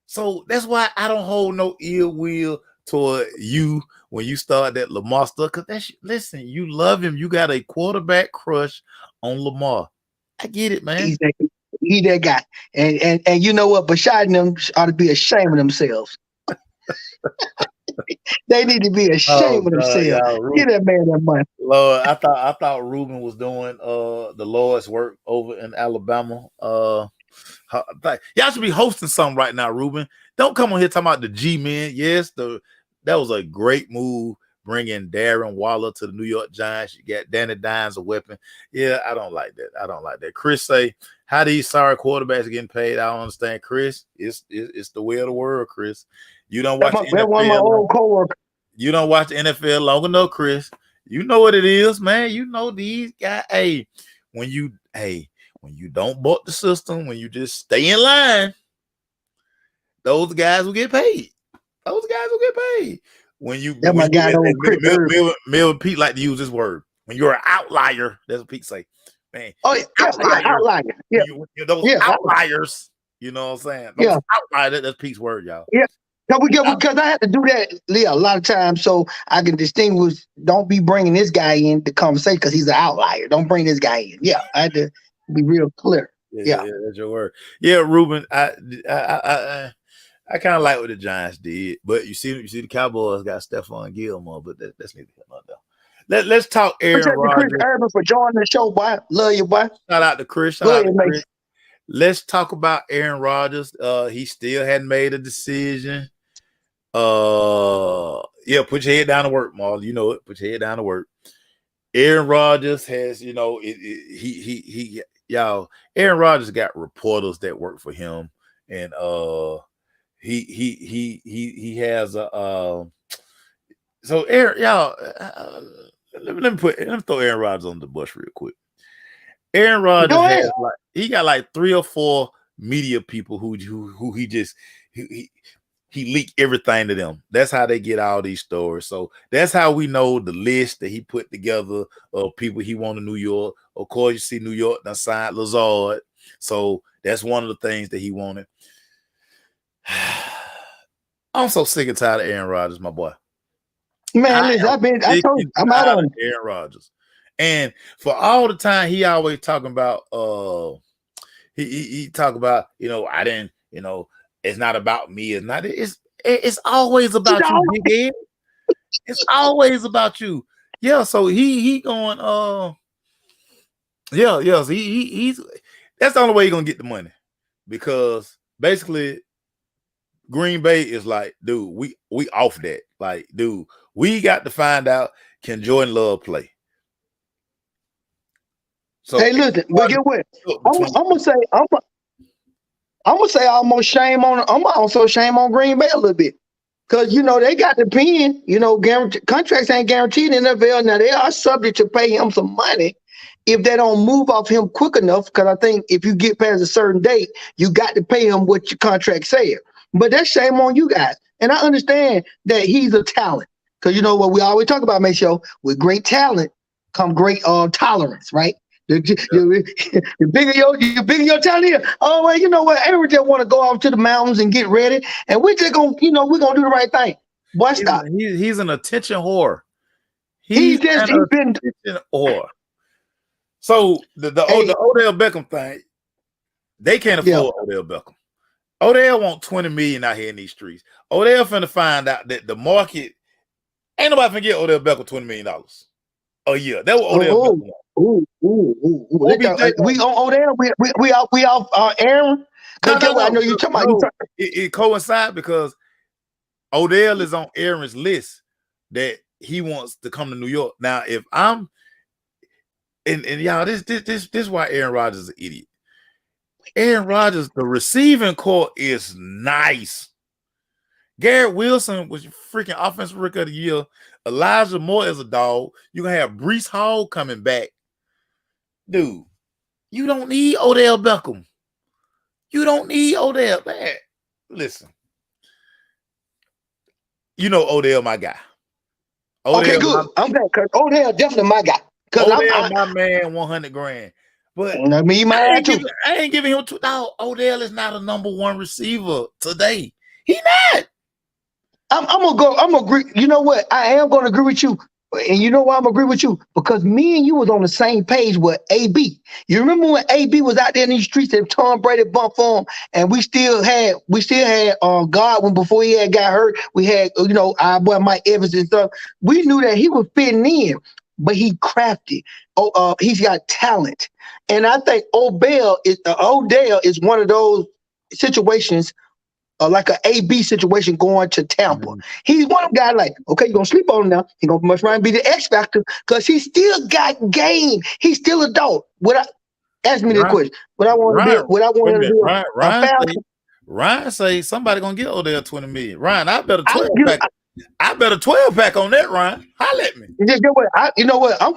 so that's why I don't hold no ill will toward you when you start that Lamar stuff. Because listen, you love him. You got a quarterback crush on Lamar. I get it, man. He's that guy. And you know what? Bashad and them ought to be ashamed of themselves. They need to be ashamed of themselves. Get that man that money. Lord, I thought Ruben was doing the Lord's work over in Alabama. Y'all should be hosting something right now, Ruben. Don't come on here talking about the G-men. Yes, that was a great move, bringing Darren Waller to the New York Giants. You got Danny Dimes a weapon. Yeah, I don't like that. Chris say, how these sorry quarterbacks are getting paid? I don't understand, Chris. It's the way of the world, Chris. You don't watch the NFL. One of my old coworkers. You don't watch the NFL long enough, Chris. You know what it is, man. You know these guys. Hey, when you don't buck the system, when you just stay in line, those guys will get paid. Those guys will get paid. When you That my when you guy on Chris Irvin. Mel and Pete like to use this word. When you're an outlier, that's what Pete say. Man, Oh you yeah, yeah, outlier. outlier. Yeah, Those yeah, outliers. You know what I'm saying? Those yeah, outliers. That's Pete's word, y'all. yeah. Out- Because I had to do that, Leah, a lot of times, so I can distinguish. Don't be bringing this guy in the conversation because he's an outlier. Don't bring this guy in. Yeah, I had to be real clear. Yeah. yeah, that's your word. Yeah, Ruben. I kind of like what the Giants did, but you see the Cowboys got Stephon Gilmore, but that's neither here nor there. Let's talk Aaron Appreciate you, Chris Rodgers. Urban, for joining the show, boy. Love you, boy. Shout out to Chris. Shout Go out ahead, to mate. Chris. Let's talk about Aaron Rodgers. He still hadn't made a decision. Yeah, put your head down to work, Marlon. You know it. Put your head down to work. Aaron Rodgers has, y'all. Aaron Rodgers got reporters that work for him, and he has a so Aaron, y'all. Let me throw Aaron Rodgers on the bus real quick. Aaron Rodgers has he got like 3 or 4 media people who he leak everything to them. That's how they get all these stories. So that's how we know the list that he put together of people he wanted in New York. Of course, you see New York done signed Lazard. So that's one of the things that he wanted. I'm so sick and tired of Aaron Rodgers, my boy. Man, listen, I told you, I'm out on Aaron Rodgers. And for all the time he always talking about he talk about, I didn't, it's not about me. It's always about you, big head. It's always about you. Yeah, so he going so he's that's the only way he's gonna get the money, because basically Green Bay is like, dude, we off that. Like, dude, we got to find out, can Jordan Love play? So hey, listen, but get what? I'm gonna say almost shame on. I'm also shame on Green Bay a little bit, because they got the pen. Contracts ain't guaranteed in the NFL. Now they are subject to pay him some money if they don't move off him quick enough. Because I think if you get past a certain date, you got to pay him what your contract said. But that's shame on you guys. And I understand that he's a talent, because you know what we always talk about, make sure with great talent come great tolerance, right? The bigger your talent is. Oh well, you know what? Everyone just want to go off to the mountains and get ready, and we're just gonna, we're gonna do the right thing. Boy, stop. He's an attention whore. He's been attention whore. So the Odell Beckham thing, they can't afford Odell Beckham. Odell want $20 million out here in these streets. Odell finna find out that the market ain't nobody finna get Odell Beckham $20 million a year. That was Odell Beckham want. We on Odell. We off Aaron. No, I know you talking about. It coincides because Odell is on Aaron's list that he wants to come to New York. Now, if I'm and y'all, this is why Aaron Rodgers is an idiot. Aaron Rodgers, the receiving core is nice. Garrett Wilson was your freaking offensive rookie of the year. Elijah Moore is a dog. You're gonna have Breece Hall coming back. Dude, you don't need Odell Beckham. You don't need Odell. Man, listen. Odell, my guy. Okay, good. I'm glad, because Odell definitely my guy. Odell, my man, 100 grand. But me, I ain't giving him $2. Odell is not a number 1 receiver today. He not. I'm gonna agree. You know what? I am gonna agree with you. And you know why I'm gonna agree with you? Because me and you was on the same page with AB. You remember when AB was out there in these streets and Tom Brady bumped for him, and we still had Godwin before he had got hurt. We had our boy Mike Evans and stuff. We knew that he was fitting in, but he crafty. He's got talent, and I think Odell is one of those situations. Like an AB situation going to Tampa. Mm-hmm. He's one of them guys like, okay, you're going to sleep on him now. He's going to must try and be the X factor because he still got game. He's still adult. Ask me the question. What I want to do. Ryan say somebody going to get Odell $20 million. Ryan, I bet a 12 pack. I bet a 12 pack on that, Ryan. Holla at me. You know what? I'm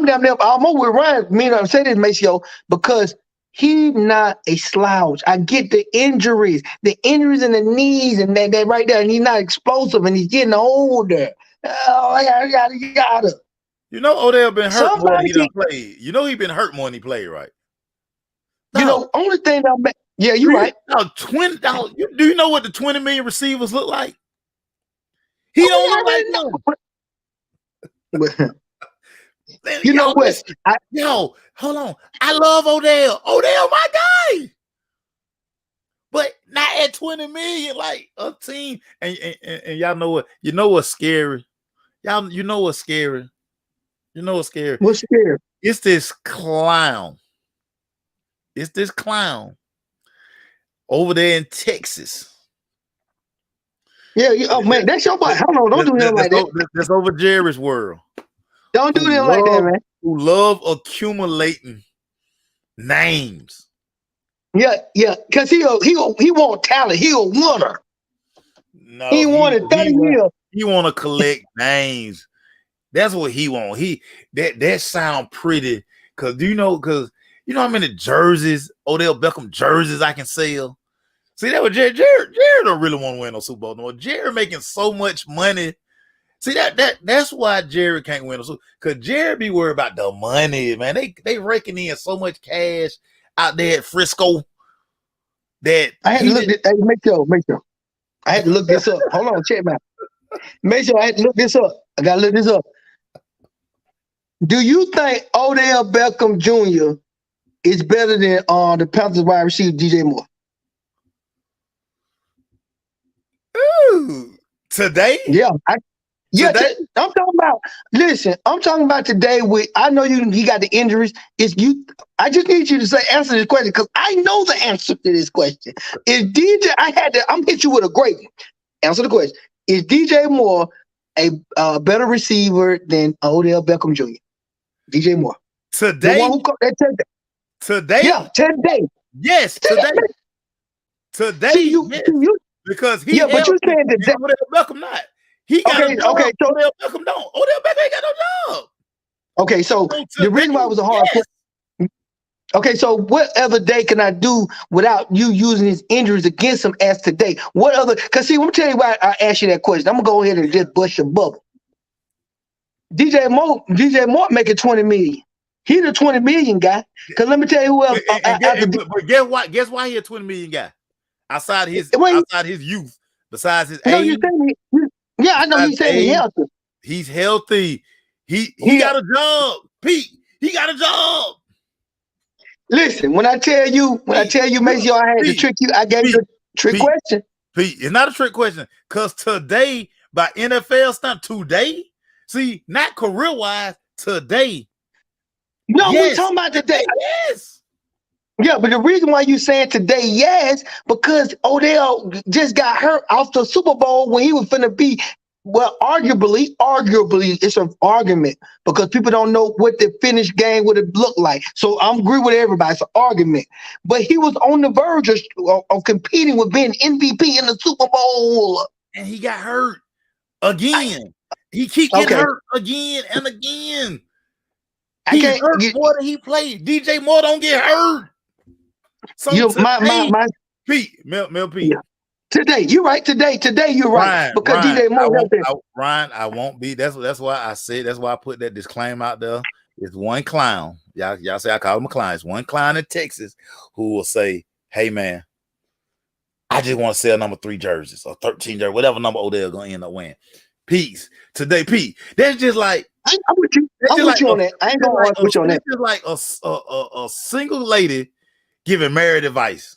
damn near almost with Ryan. Me and I'm saying this, Maceo, because He not a slouch. I get the injuries in the knees, and that right there. And he's not explosive, and he's getting older. Oh, yada. You know Odell been hurt more than Somebody, he done played. You know he been hurt more than he played, right? only thing yeah, you're right. Now, do you know what the 20 million receivers look like? He Oh, don't yeah, I look like already them. know. You know Y'all what? listen. Yo, hold on. I love Odell. Odell, my guy. But not at 20 million, like a team. And y'all know what? You know what's scary? Y'all, you know what's scary? You know what's scary? What's scary? It's this clown. It's this clown over there in Texas. Yeah, oh man, that's your boy. Hold on, don't do him like that. That's over Jerry's world. Don't do him like that, man. Who love accumulating names. Yeah, because he want talent. He a winner. No, he wanted 30 years. He want to collect names. That's what he want. That sound pretty. Cause you know how many jerseys, Odell Beckham jerseys I can sell. See, that was Jared don't really want to win no Super Bowl no more. Jared making so much money. See, that's why Jared can't win a Super Bowl. Because Jared be worried about the money, man. They raking in so much cash out there at Frisco that I had to look this. Hey, make sure. I had to look this up. Hold on, check me out. Make sure I had to look this up. I gotta look this up. Do you think Odell Beckham Jr. is better than the Panthers wide receiver DJ Moore? Ooh, today? Yeah. I'm talking about. Listen, I'm talking about today. I know he got the injuries. It's you. I just need you to answer this question because I know the answer to this question. Is DJ? I'm hit you with a great one. Answer the question. Is DJ Moore a better receiver than Odell Beckham Jr.? DJ Moore. Today? The one who today? Yeah, today. Yes, today. Today. See, you, because he but you saying today. Odell Beckham not. He got a job. Okay, so Odell Beckham don't. Odell Beckham ain't got no job. Okay, so the reason why it was a hard question. Okay, so what other day can I do without you using his injuries against him as today? What other? Because see, let me tell you why I asked you that question. I'm gonna go ahead and just bust your bubble. DJ Moore making 20 million. He the 20 million guy. Because let me tell you who else. But guess why he a 20 million guy? Outside his youth, besides his age. Yeah, I know he's saying he's healthy. He's healthy. He got a job. Pete, he got a job. Listen, when I tell you, Maceo, I had to trick you. I gave you a trick question. Pete, it's not a trick question. Because today, by NFL stuff, today, see, not career-wise, today. No, we're talking about today. Yes. Yeah, but the reason why you saying today, yes, because Odell just got hurt off the Super Bowl when he was finna be, well, arguably, it's an argument because people don't know what the finished game would have looked like. So I'm agree with everybody. It's an argument. But he was on the verge of competing with being MVP in the Super Bowl. And he got hurt again. He keep getting hurt again and again. He hurt more than he played. DJ Moore don't get hurt. So Pete, Mel Pete. Yeah. Today, you're right. Today, you're right. Because DJ Moore Ryan, I won't be. That's why I said. That's why I put that disclaimer out there. It's one clown. Y'all say I call him a clown. It's one clown in Texas who will say, "Hey man, I just want to sell number 3 jerseys or 13 jerseys, whatever number Odell gonna end up wearing." Peace. Today, Pete. That's just like I'm with you. I'm with you on that. I ain't gonna argue with you on that. It's just like a single lady giving married advice.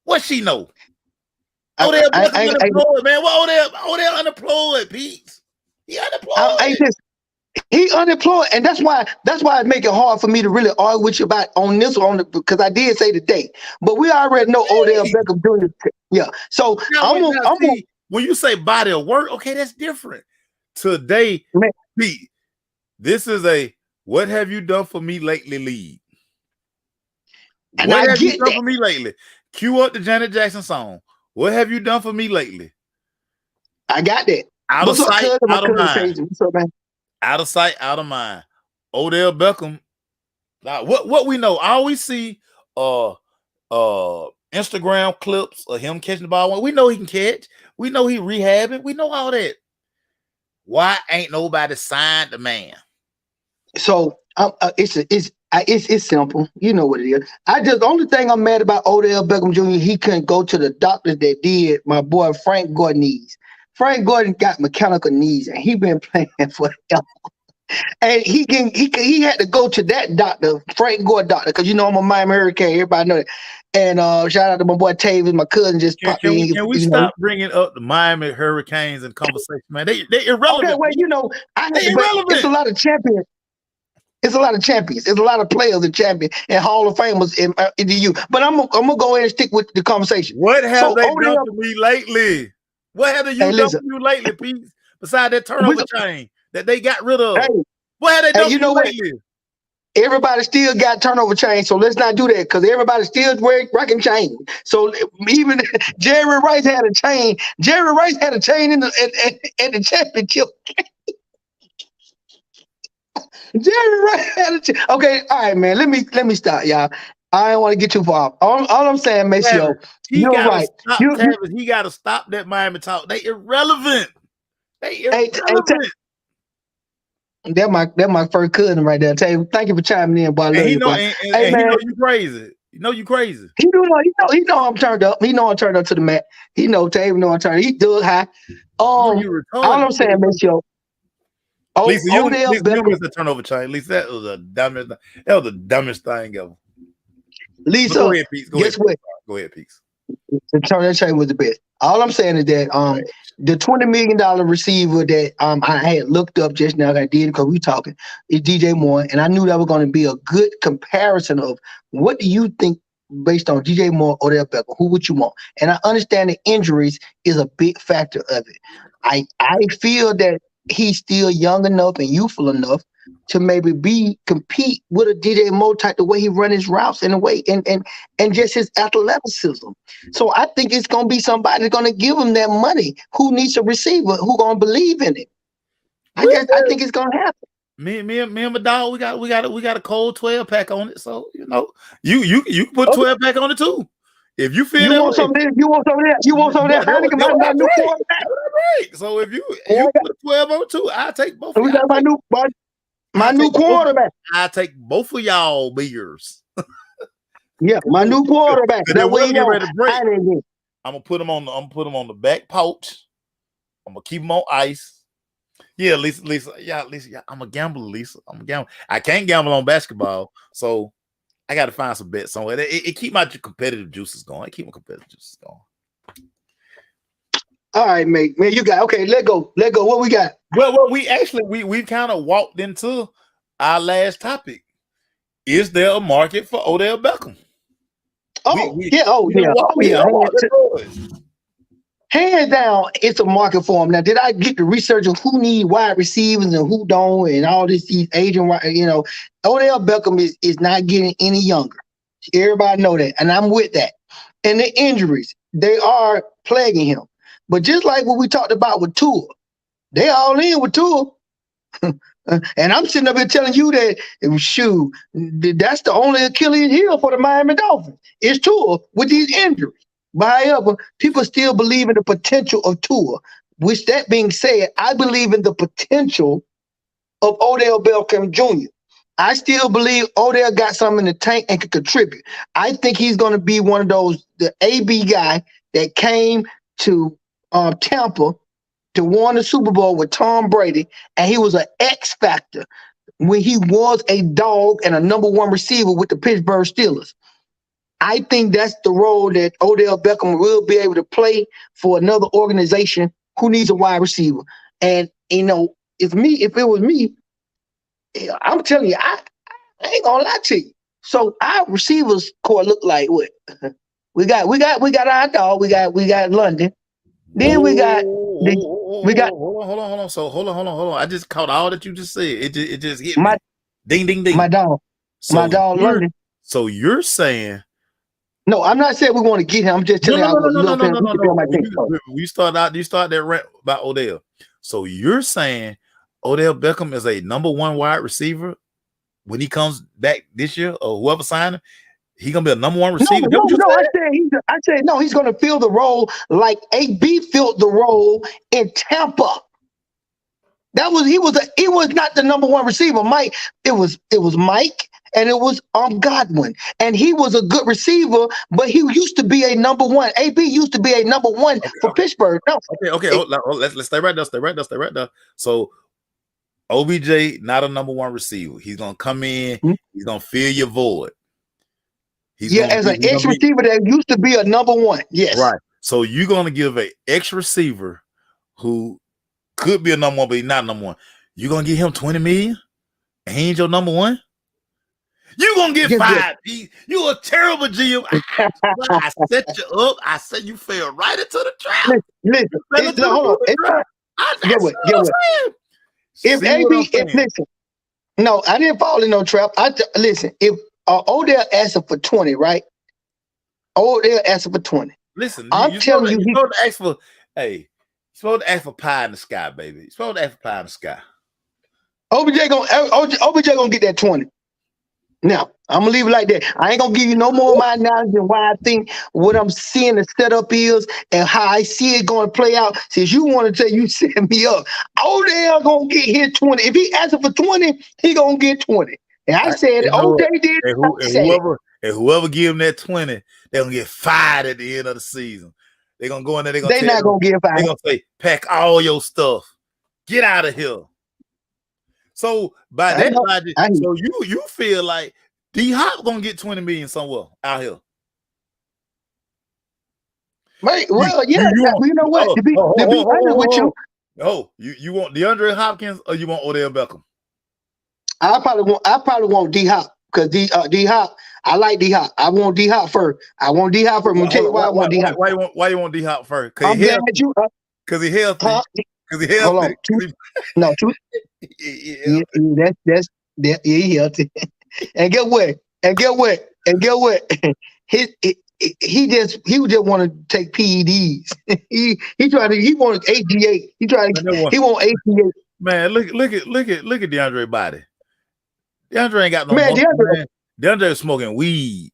What she know? Odell unemployed, man. What Odell unemployed, Pete? He unemployed. He unemployed, and that's why it make it hard for me to really argue with you about on this one because I did say today, but we already know Odell Beckham Jr. Yeah, so when you say body of work, okay, that's different. Today, man, Pete, this is a "What have you done for me lately" league. And what have you done for me lately? Cue up the Janet Jackson song. What have you done for me lately? I got that. Out of sight, out of mind. Out of sight, out of mind. Odell Beckham. What we know, I always see uh Instagram clips of him catching the ball. We know he can catch. We know he rehabbing. We know all that. Why ain't nobody signed the man? So it's simple. You know what it is. The only thing I'm mad about Odell Beckham Jr. He couldn't go to the doctors that did my boy Frank Gordon knees. Frank Gordon got mechanical knees, and he been playing for. And he had to go to that doctor, Frank Gordon doctor, because I'm a Miami Hurricane. Everybody know that. And shout out to my boy Tavis, my cousin just popped in. Can we stop bringing up the Miami Hurricanes in conversation, man? They irrelevant. Okay, well, it's a lot of champions. It's a lot of champions. It's a lot of players and champions and Hall of Famers in the U. But I'm gonna go ahead and stick with the conversation. What have they done to me lately? What have you done to you lately, Pete? Besides that turnover chain that they got rid of. What have they done to you lately? Everybody still got turnover chain, so let's not do that because everybody still rocking chain. So even Jerry Rice had a chain. Jerry Rice had a chain in the championship. Jerry Rice had a chain. Okay, all right, man. Let me stop, y'all. I don't want to get too far. All I'm saying, Maceo, you're right. He got to stop that Miami talk. They irrelevant. That's my first cousin right there. Taylor, thank you for chiming in, boy. I love you, boy. He know you crazy. You know you crazy. He know I'm turned up. He know I'm turned up to the mat. He know Taylor know I'm turned. He do high. All I'm saying, Maceo. Lisa, you missed the turnover chain. Lisa, that was the dumbest thing ever. Lisa, go ahead, Pete. Guess what? Go ahead, Pete. The turnover chain was the best. All I'm saying is that the $20 million receiver that I had looked up just now, that I did because we talking, is DJ Moore, and I knew that was going to be a good comparison of what do you think based on DJ Moore or Odell Beckham, who would you want? And I understand the injuries is a big factor of it. I feel that he's still young enough and youthful enough to maybe compete with a DJ Moore type, the way he run his routes and the way and just his athleticism. So I think it's gonna be somebody that's gonna give him that money. Who needs a receiver? Who gonna believe in it? I think it's gonna happen. Me and my dog, we got a cold 12 pack on it. So you can put 12 pack on it too. If you feel you want something, you want something that, Heineken might not new quarterback. Right. So if you put 12 on it too, I'll take both. We got my new quarterback. I take both of y'all beers. Yeah, my new quarterback. That way get ready to break. I'm gonna put them on the back pouch. I'm gonna keep them on ice. Yeah, Lisa. Yeah, I'm a gambler, Lisa. I'm a gambler. I can't gamble on basketball, so I got to find some bets somewhere. It keep my competitive juices going. All right, mate. Man, you got okay. Let go. What we got? Well, we kind of walked into our last topic. Is there a market for Odell Beckham? Hands down, it's a market for him. Now, did I get the research of who need wide receivers and who don't, and all these agent? Odell Beckham is not getting any younger. Everybody know that, and I'm with that. And the injuries, they are plaguing him. But just like what we talked about with Tua, they all in with Tua. And I'm sitting up here telling you that, that's the only Achilles heel for the Miami Dolphins. It's Tua with these injuries. But however, people still believe in the potential of Tua. Which, that being said, I believe in the potential of Odell Beckham Jr. I still believe Odell got something in the tank and can contribute. I think he's going to be one of those, the AB guy that came to Tampa to win the Super Bowl with Tom Brady, and he was an X factor when he was a dog and a number one receiver with the Pittsburgh Steelers. I think that's the role that Odell Beckham will be able to play for another organization who needs a wide receiver. And if it was me, I'm telling you, I ain't gonna lie to you. So our receivers core look like what? We got our dog. We got London. Then we got hold on. So hold on. I just caught all that you just said. It just hit me. Ding ding ding. My dog. My dog London. So you're saying? No, I'm not saying we want to get him. I'm just telling you. No. You start that rant about Odell. So you're saying Odell Beckham is a number one wide receiver when he comes back this year, or whoever signed him, He gonna be a number one No, receiver. That no, what you no. said? I said no. He's going to fill the role like AB filled the role in Tampa. He was not the number one receiver. Mike, it was Mike and it was Godwin. And he was a good receiver, but he used to be a number one. AB used to be a number one Okay, for Pittsburgh. No. okay. Let's stay right there. Stay right there. Stay right there. So OBJ not a number one receiver. He's gonna come in. He's gonna fill your void. Yeah, as an ex receiver that used to be a number one. Yes. Right. So you're gonna give an ex receiver who could be a number one, but he's not number one. You're gonna give him 20 million? And he ain't your number one? You're gonna get fired. You a terrible GM. I set you up. I said you fell right into the trap. Listen, hold on. Get what? Listen, no, I didn't fall in no trap. Listen, if Odell asking for 20, right? Odell asking for 20. Listen, I'm telling you, you're supposed to ask for, hey, you're supposed to ask for pie in the sky, baby. You're supposed to ask for pie in the sky. OBJ gonna get that 20. Now, I'm gonna leave it like that. I ain't gonna give you no more of my analysis and why I think what I'm seeing the setup is and how I see it going to play out. Since you want to tell you set me up, Odell gonna get his 20. If he asking for 20, he gonna get 20. And I said, OJ did. And whoever give him that 20, they're gonna get fired at the end of the season. They're gonna go in there. They're not gonna get fired. They're gonna say, pack all your stuff, get out of here. So by that logic, so you feel like D Hop gonna get 20 million somewhere out here. Right. Well, you know what? To be honest with you. Oh, you want DeAndre Hopkins or you want Odell Beckham? I probably want D Hop because D Hop. I like D Hop. I want D Hop first. I want D Hop first. I'm gonna tell you why I want D Hop. Why you want D Hop first? Because he healthy. Because he healthy. Hold on. That's he healthy. And get what? He just want to take PEDs. he wants HGH. He want HGH. Man, look at DeAndre body. DeAndre ain't got no muscle, DeAndre smoking weed.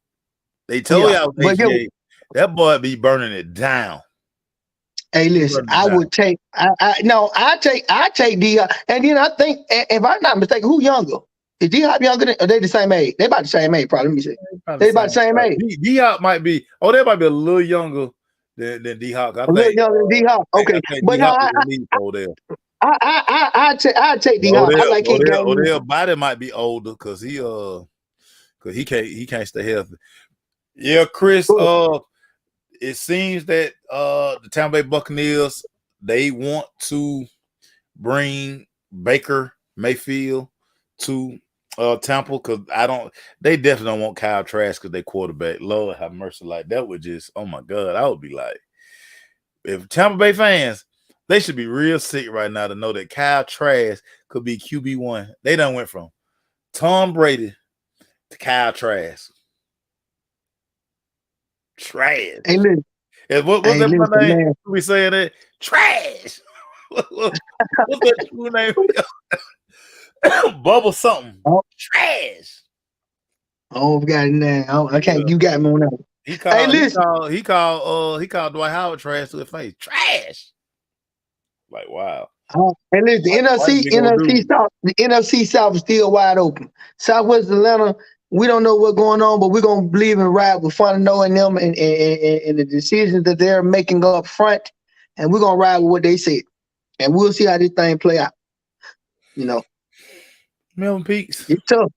They told y'all HGH. That boy be burning it down. Hey, listen, I take D Hop, and then I think if I'm not mistaken, who younger? Is D Hop younger than? Are they the same age? They about the same age, probably. Let me see. They about the same age. D Hop might be. Oh, they might be a little younger than D Hop. A little younger than D Hop. Okay, but no, I take D Hop. I like his game. Odell body might be older because he can't stay healthy. Yeah, Chris. It seems that the Tampa Bay Buccaneers, they want to bring Baker Mayfield to Tampa because they definitely don't want Kyle Trask because they quarterback. Lord have mercy, like that would just, oh my God, I would be like, if Tampa Bay fans, they should be real sick right now to know that Kyle Trask could be QB1. They done went from Tom Brady to Kyle Trask. Trash. Hey, listen. What's that my name? Man. We saying that? Trash. What's that true name? Bubble something. Trash. Oh, got it now. I can't. You got me on that. He called Dwight Howard trash to his face. Trash. Like, wow. And listen, the NFC South is still wide open. Southwest Atlanta. We don't know what's going on, but we're gonna believe and ride with fun knowing them and the decisions that they're making up front, and we're gonna ride with what they said, and we'll see how this thing play out. Melvin Peaks. It's tough.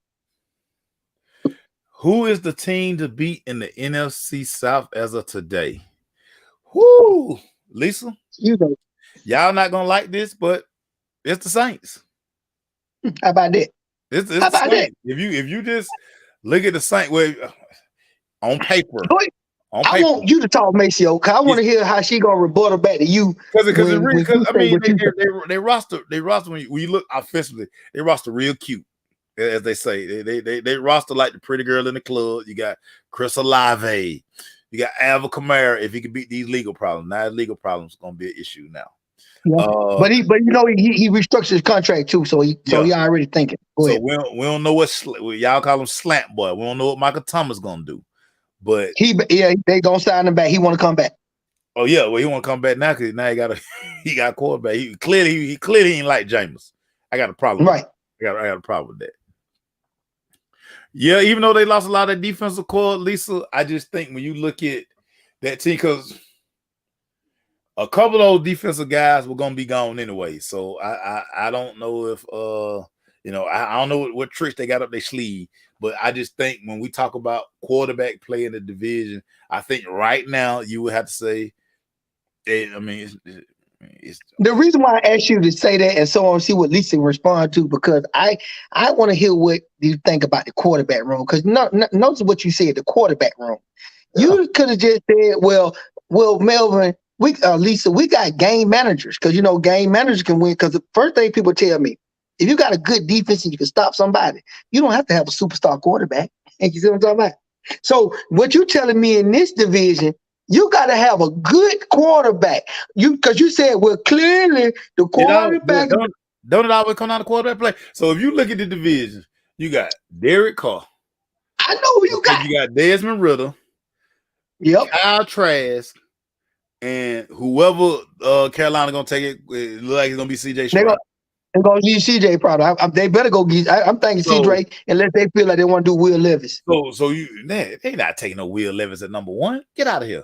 Who is the team to beat in the NFC South as of today? Whoo, Lisa. Y'all not gonna like this, but it's the Saints. How about that? It's the Saints. If you just look at the Saints on paper. I want you to talk, Maceo, because I want to hear how she gonna rebuttal back to you. Because I mean, they roster when you look offensively, they roster real cute, as they say. They roster like the pretty girl in the club. You got Chris Olave, you got Alvin Kamara. If he can beat these legal problems, now his legal problems gonna be an issue now. Yeah. But he restructured his contract too, so he already thinking. So we don't know what y'all call him slant boy. We don't know what Michael Thomas gonna do. But they gonna sign him back. He want to come back. oh yeah, well he want to come back now because now he got a he got a quarterback. He clearly ain't like Jameis. I got a problem. Right. I got a problem with that. Yeah, even though they lost a lot of defensive core, Lisa, I just think when you look at that team, because a couple of those defensive guys were gonna be gone anyway. So I don't know if I don't know what tricks they got up their sleeve, but I just think when we talk about quarterback play in the division, I think right now you would have to say, it's The reason why I asked you to say that and so on, see what Lisa respond to, because I want to hear what you think about the quarterback room. Because notice what you said, the quarterback room. You could have just said, well, Melvin, Lisa, we got game managers, because game managers can win. Because the first thing people tell me, if you got a good defense and you can stop somebody, you don't have to have a superstar quarterback. And you see what I'm talking about? So what you telling me in this division, you got to have a good quarterback. Because you said, well, clearly the quarterback. Don't it always come down to quarterback play? So if you look at the division, you got Derek Carr. I know who you got. You got Desmond Ritter. Yep. Kyle Trask, and whoever Carolina gonna take it look like it's gonna be CJ Stroud. They're gonna use CJ probably. They better go get. I'm thinking CJ unless they feel like they want to do Will Levis. So they not taking no Will Levis at number one. Get out of here.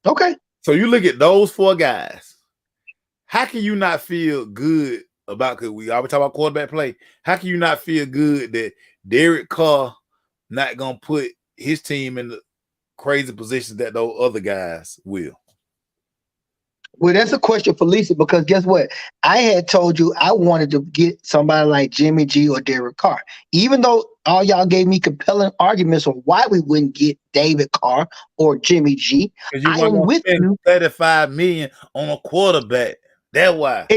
Okay. So you look at those four guys. How can you not feel good about? Because we always talk about quarterback play. How can you not feel good that Derek Carr not gonna put his team in the crazy positions that those other guys will? Well, that's a question for Lisa, because guess what? I had told you I wanted to get somebody like Jimmy G or Derek Carr. Even though all y'all gave me compelling arguments on why we wouldn't get David Carr or Jimmy G. I am with you. $35 million on a quarterback. That's why.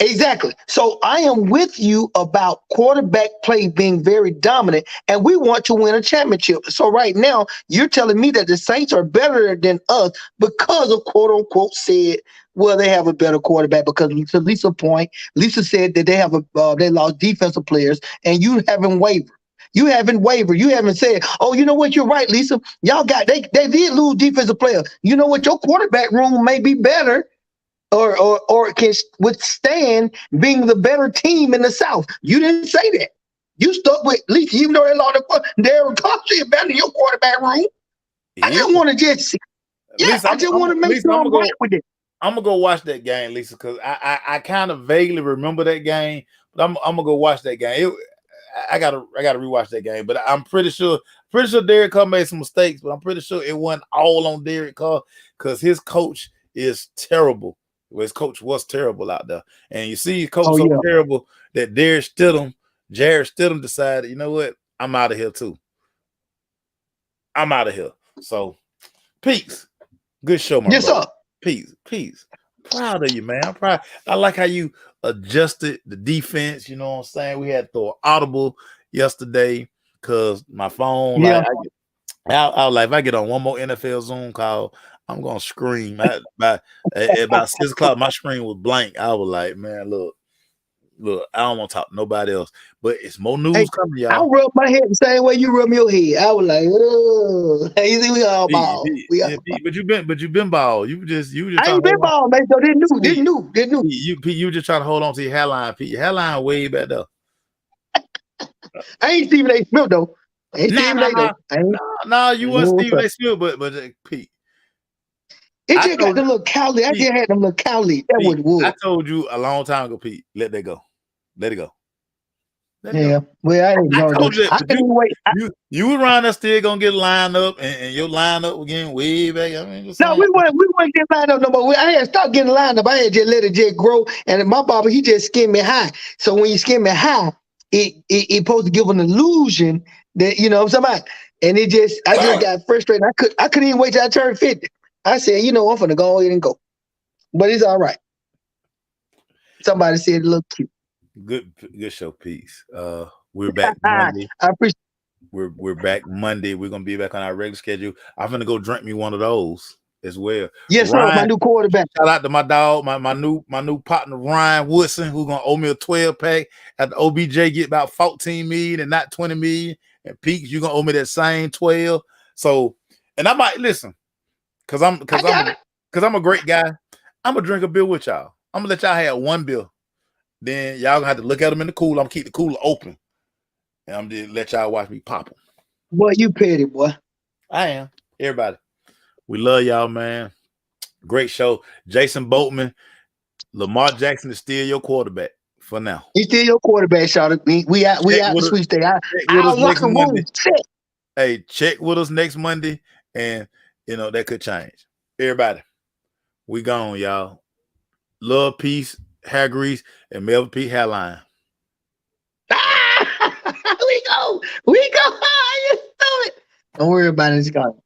Exactly. So I am with you about quarterback play being very dominant, and we want to win a championship. So right now, you're telling me that the Saints are better than us because of quote unquote said, well, they have a better quarterback, because to Lisa's point, Lisa said that they have they lost defensive players, and you haven't wavered. You haven't wavered. You haven't said, oh, you know what? You're right, Lisa. Y'all got they did lose defensive players. You know what? Your quarterback room may be better. Or can withstand being the better team in the South. You didn't say that. You stuck with Lisa, even though they lost Derek Carr better than your quarterback room. I just want to I just want to make sure I'm right with it. I'm gonna go watch that game, Lisa, because I kind of vaguely remember that game, but I'm gonna go watch that game. I gotta rewatch that game, but I'm pretty sure Derek Carr made some mistakes, but I'm pretty sure it wasn't all on Derek Carr, because his coach is terrible. Well, his coach was terrible out there, and you see his coach terrible that Jared Stidham decided, you know what, I'm out of here too. I'm out of here. So, peace. Good show, my brother. Peace. Proud of you, man. I'm proud. I like how you adjusted the defense. You know what I'm saying? We had to throw an audible yesterday because my phone. Yeah. I was like, if I get on one more NFL Zoom call, I'm gonna scream. At about 6 o'clock, my screen was blank. I was like, man, look, I don't want to talk to nobody else. But it's more news coming, y'all. I rub my head the same way you rub your head. I was like, oh, you see, we all ball. But you've been ball. You just I ain't been ball, man. So didn't know. You just trying to hold on to your hairline, Pete. Your hairline way back there. I ain't Stephen A. Smith though. No, you weren't Stephen A. Smith, but Pete. It just got the little cowley. I just had them little cowley. That was wood. I told you a long time ago, Pete. Let that go. Let it go. Well, I ain't know. You around there still gonna get lined up, and your lineup again way back. I mean, we weren't getting lined up no more. I had stopped getting lined up. I had just let it just grow, and my barber he just skimmed me high. So when you skim me high, it supposed to give an illusion that you know what I'm talking about. And I just got frustrated. I couldn't even wait till I turned 50. I said, I'm gonna go ahead and go, but it's all right. Somebody said it looked cute. Good show, peace. We're back Monday. I appreciate. We're back Monday. We're gonna be back on our regular schedule. I'm gonna go drink me one of those as well. Yes, Ryan, sir. My new quarterback. Shout out to my dog, my new partner Ryan Woodson, who's gonna owe me a 12 pack at the OBJ get about 14 million and not 20 million. And Pete, you're gonna owe me that same 12. So, and I might listen because I'm I got it. because I'm a great guy. I'm gonna drink a beer with y'all. I'm gonna let y'all have one beer. Then y'all gonna have to look at them in the cooler. I'm gonna keep the cooler open, and I'm just let y'all watch me pop them. Boy, you petty, boy. I am. Everybody, we love y'all, man. Great show, Jason Boatman. Lamar Jackson is still your quarterback for now. He's still your quarterback, Shawty. We Check out the with us. sweet state. Check with Our us next locker room Monday. set. Hey, check with us next Monday, and that could change. Everybody, we gone, y'all. Love, peace, hair grease, and Melvin P. Hairline. We go. You stupid. Don't worry about it. It's gone.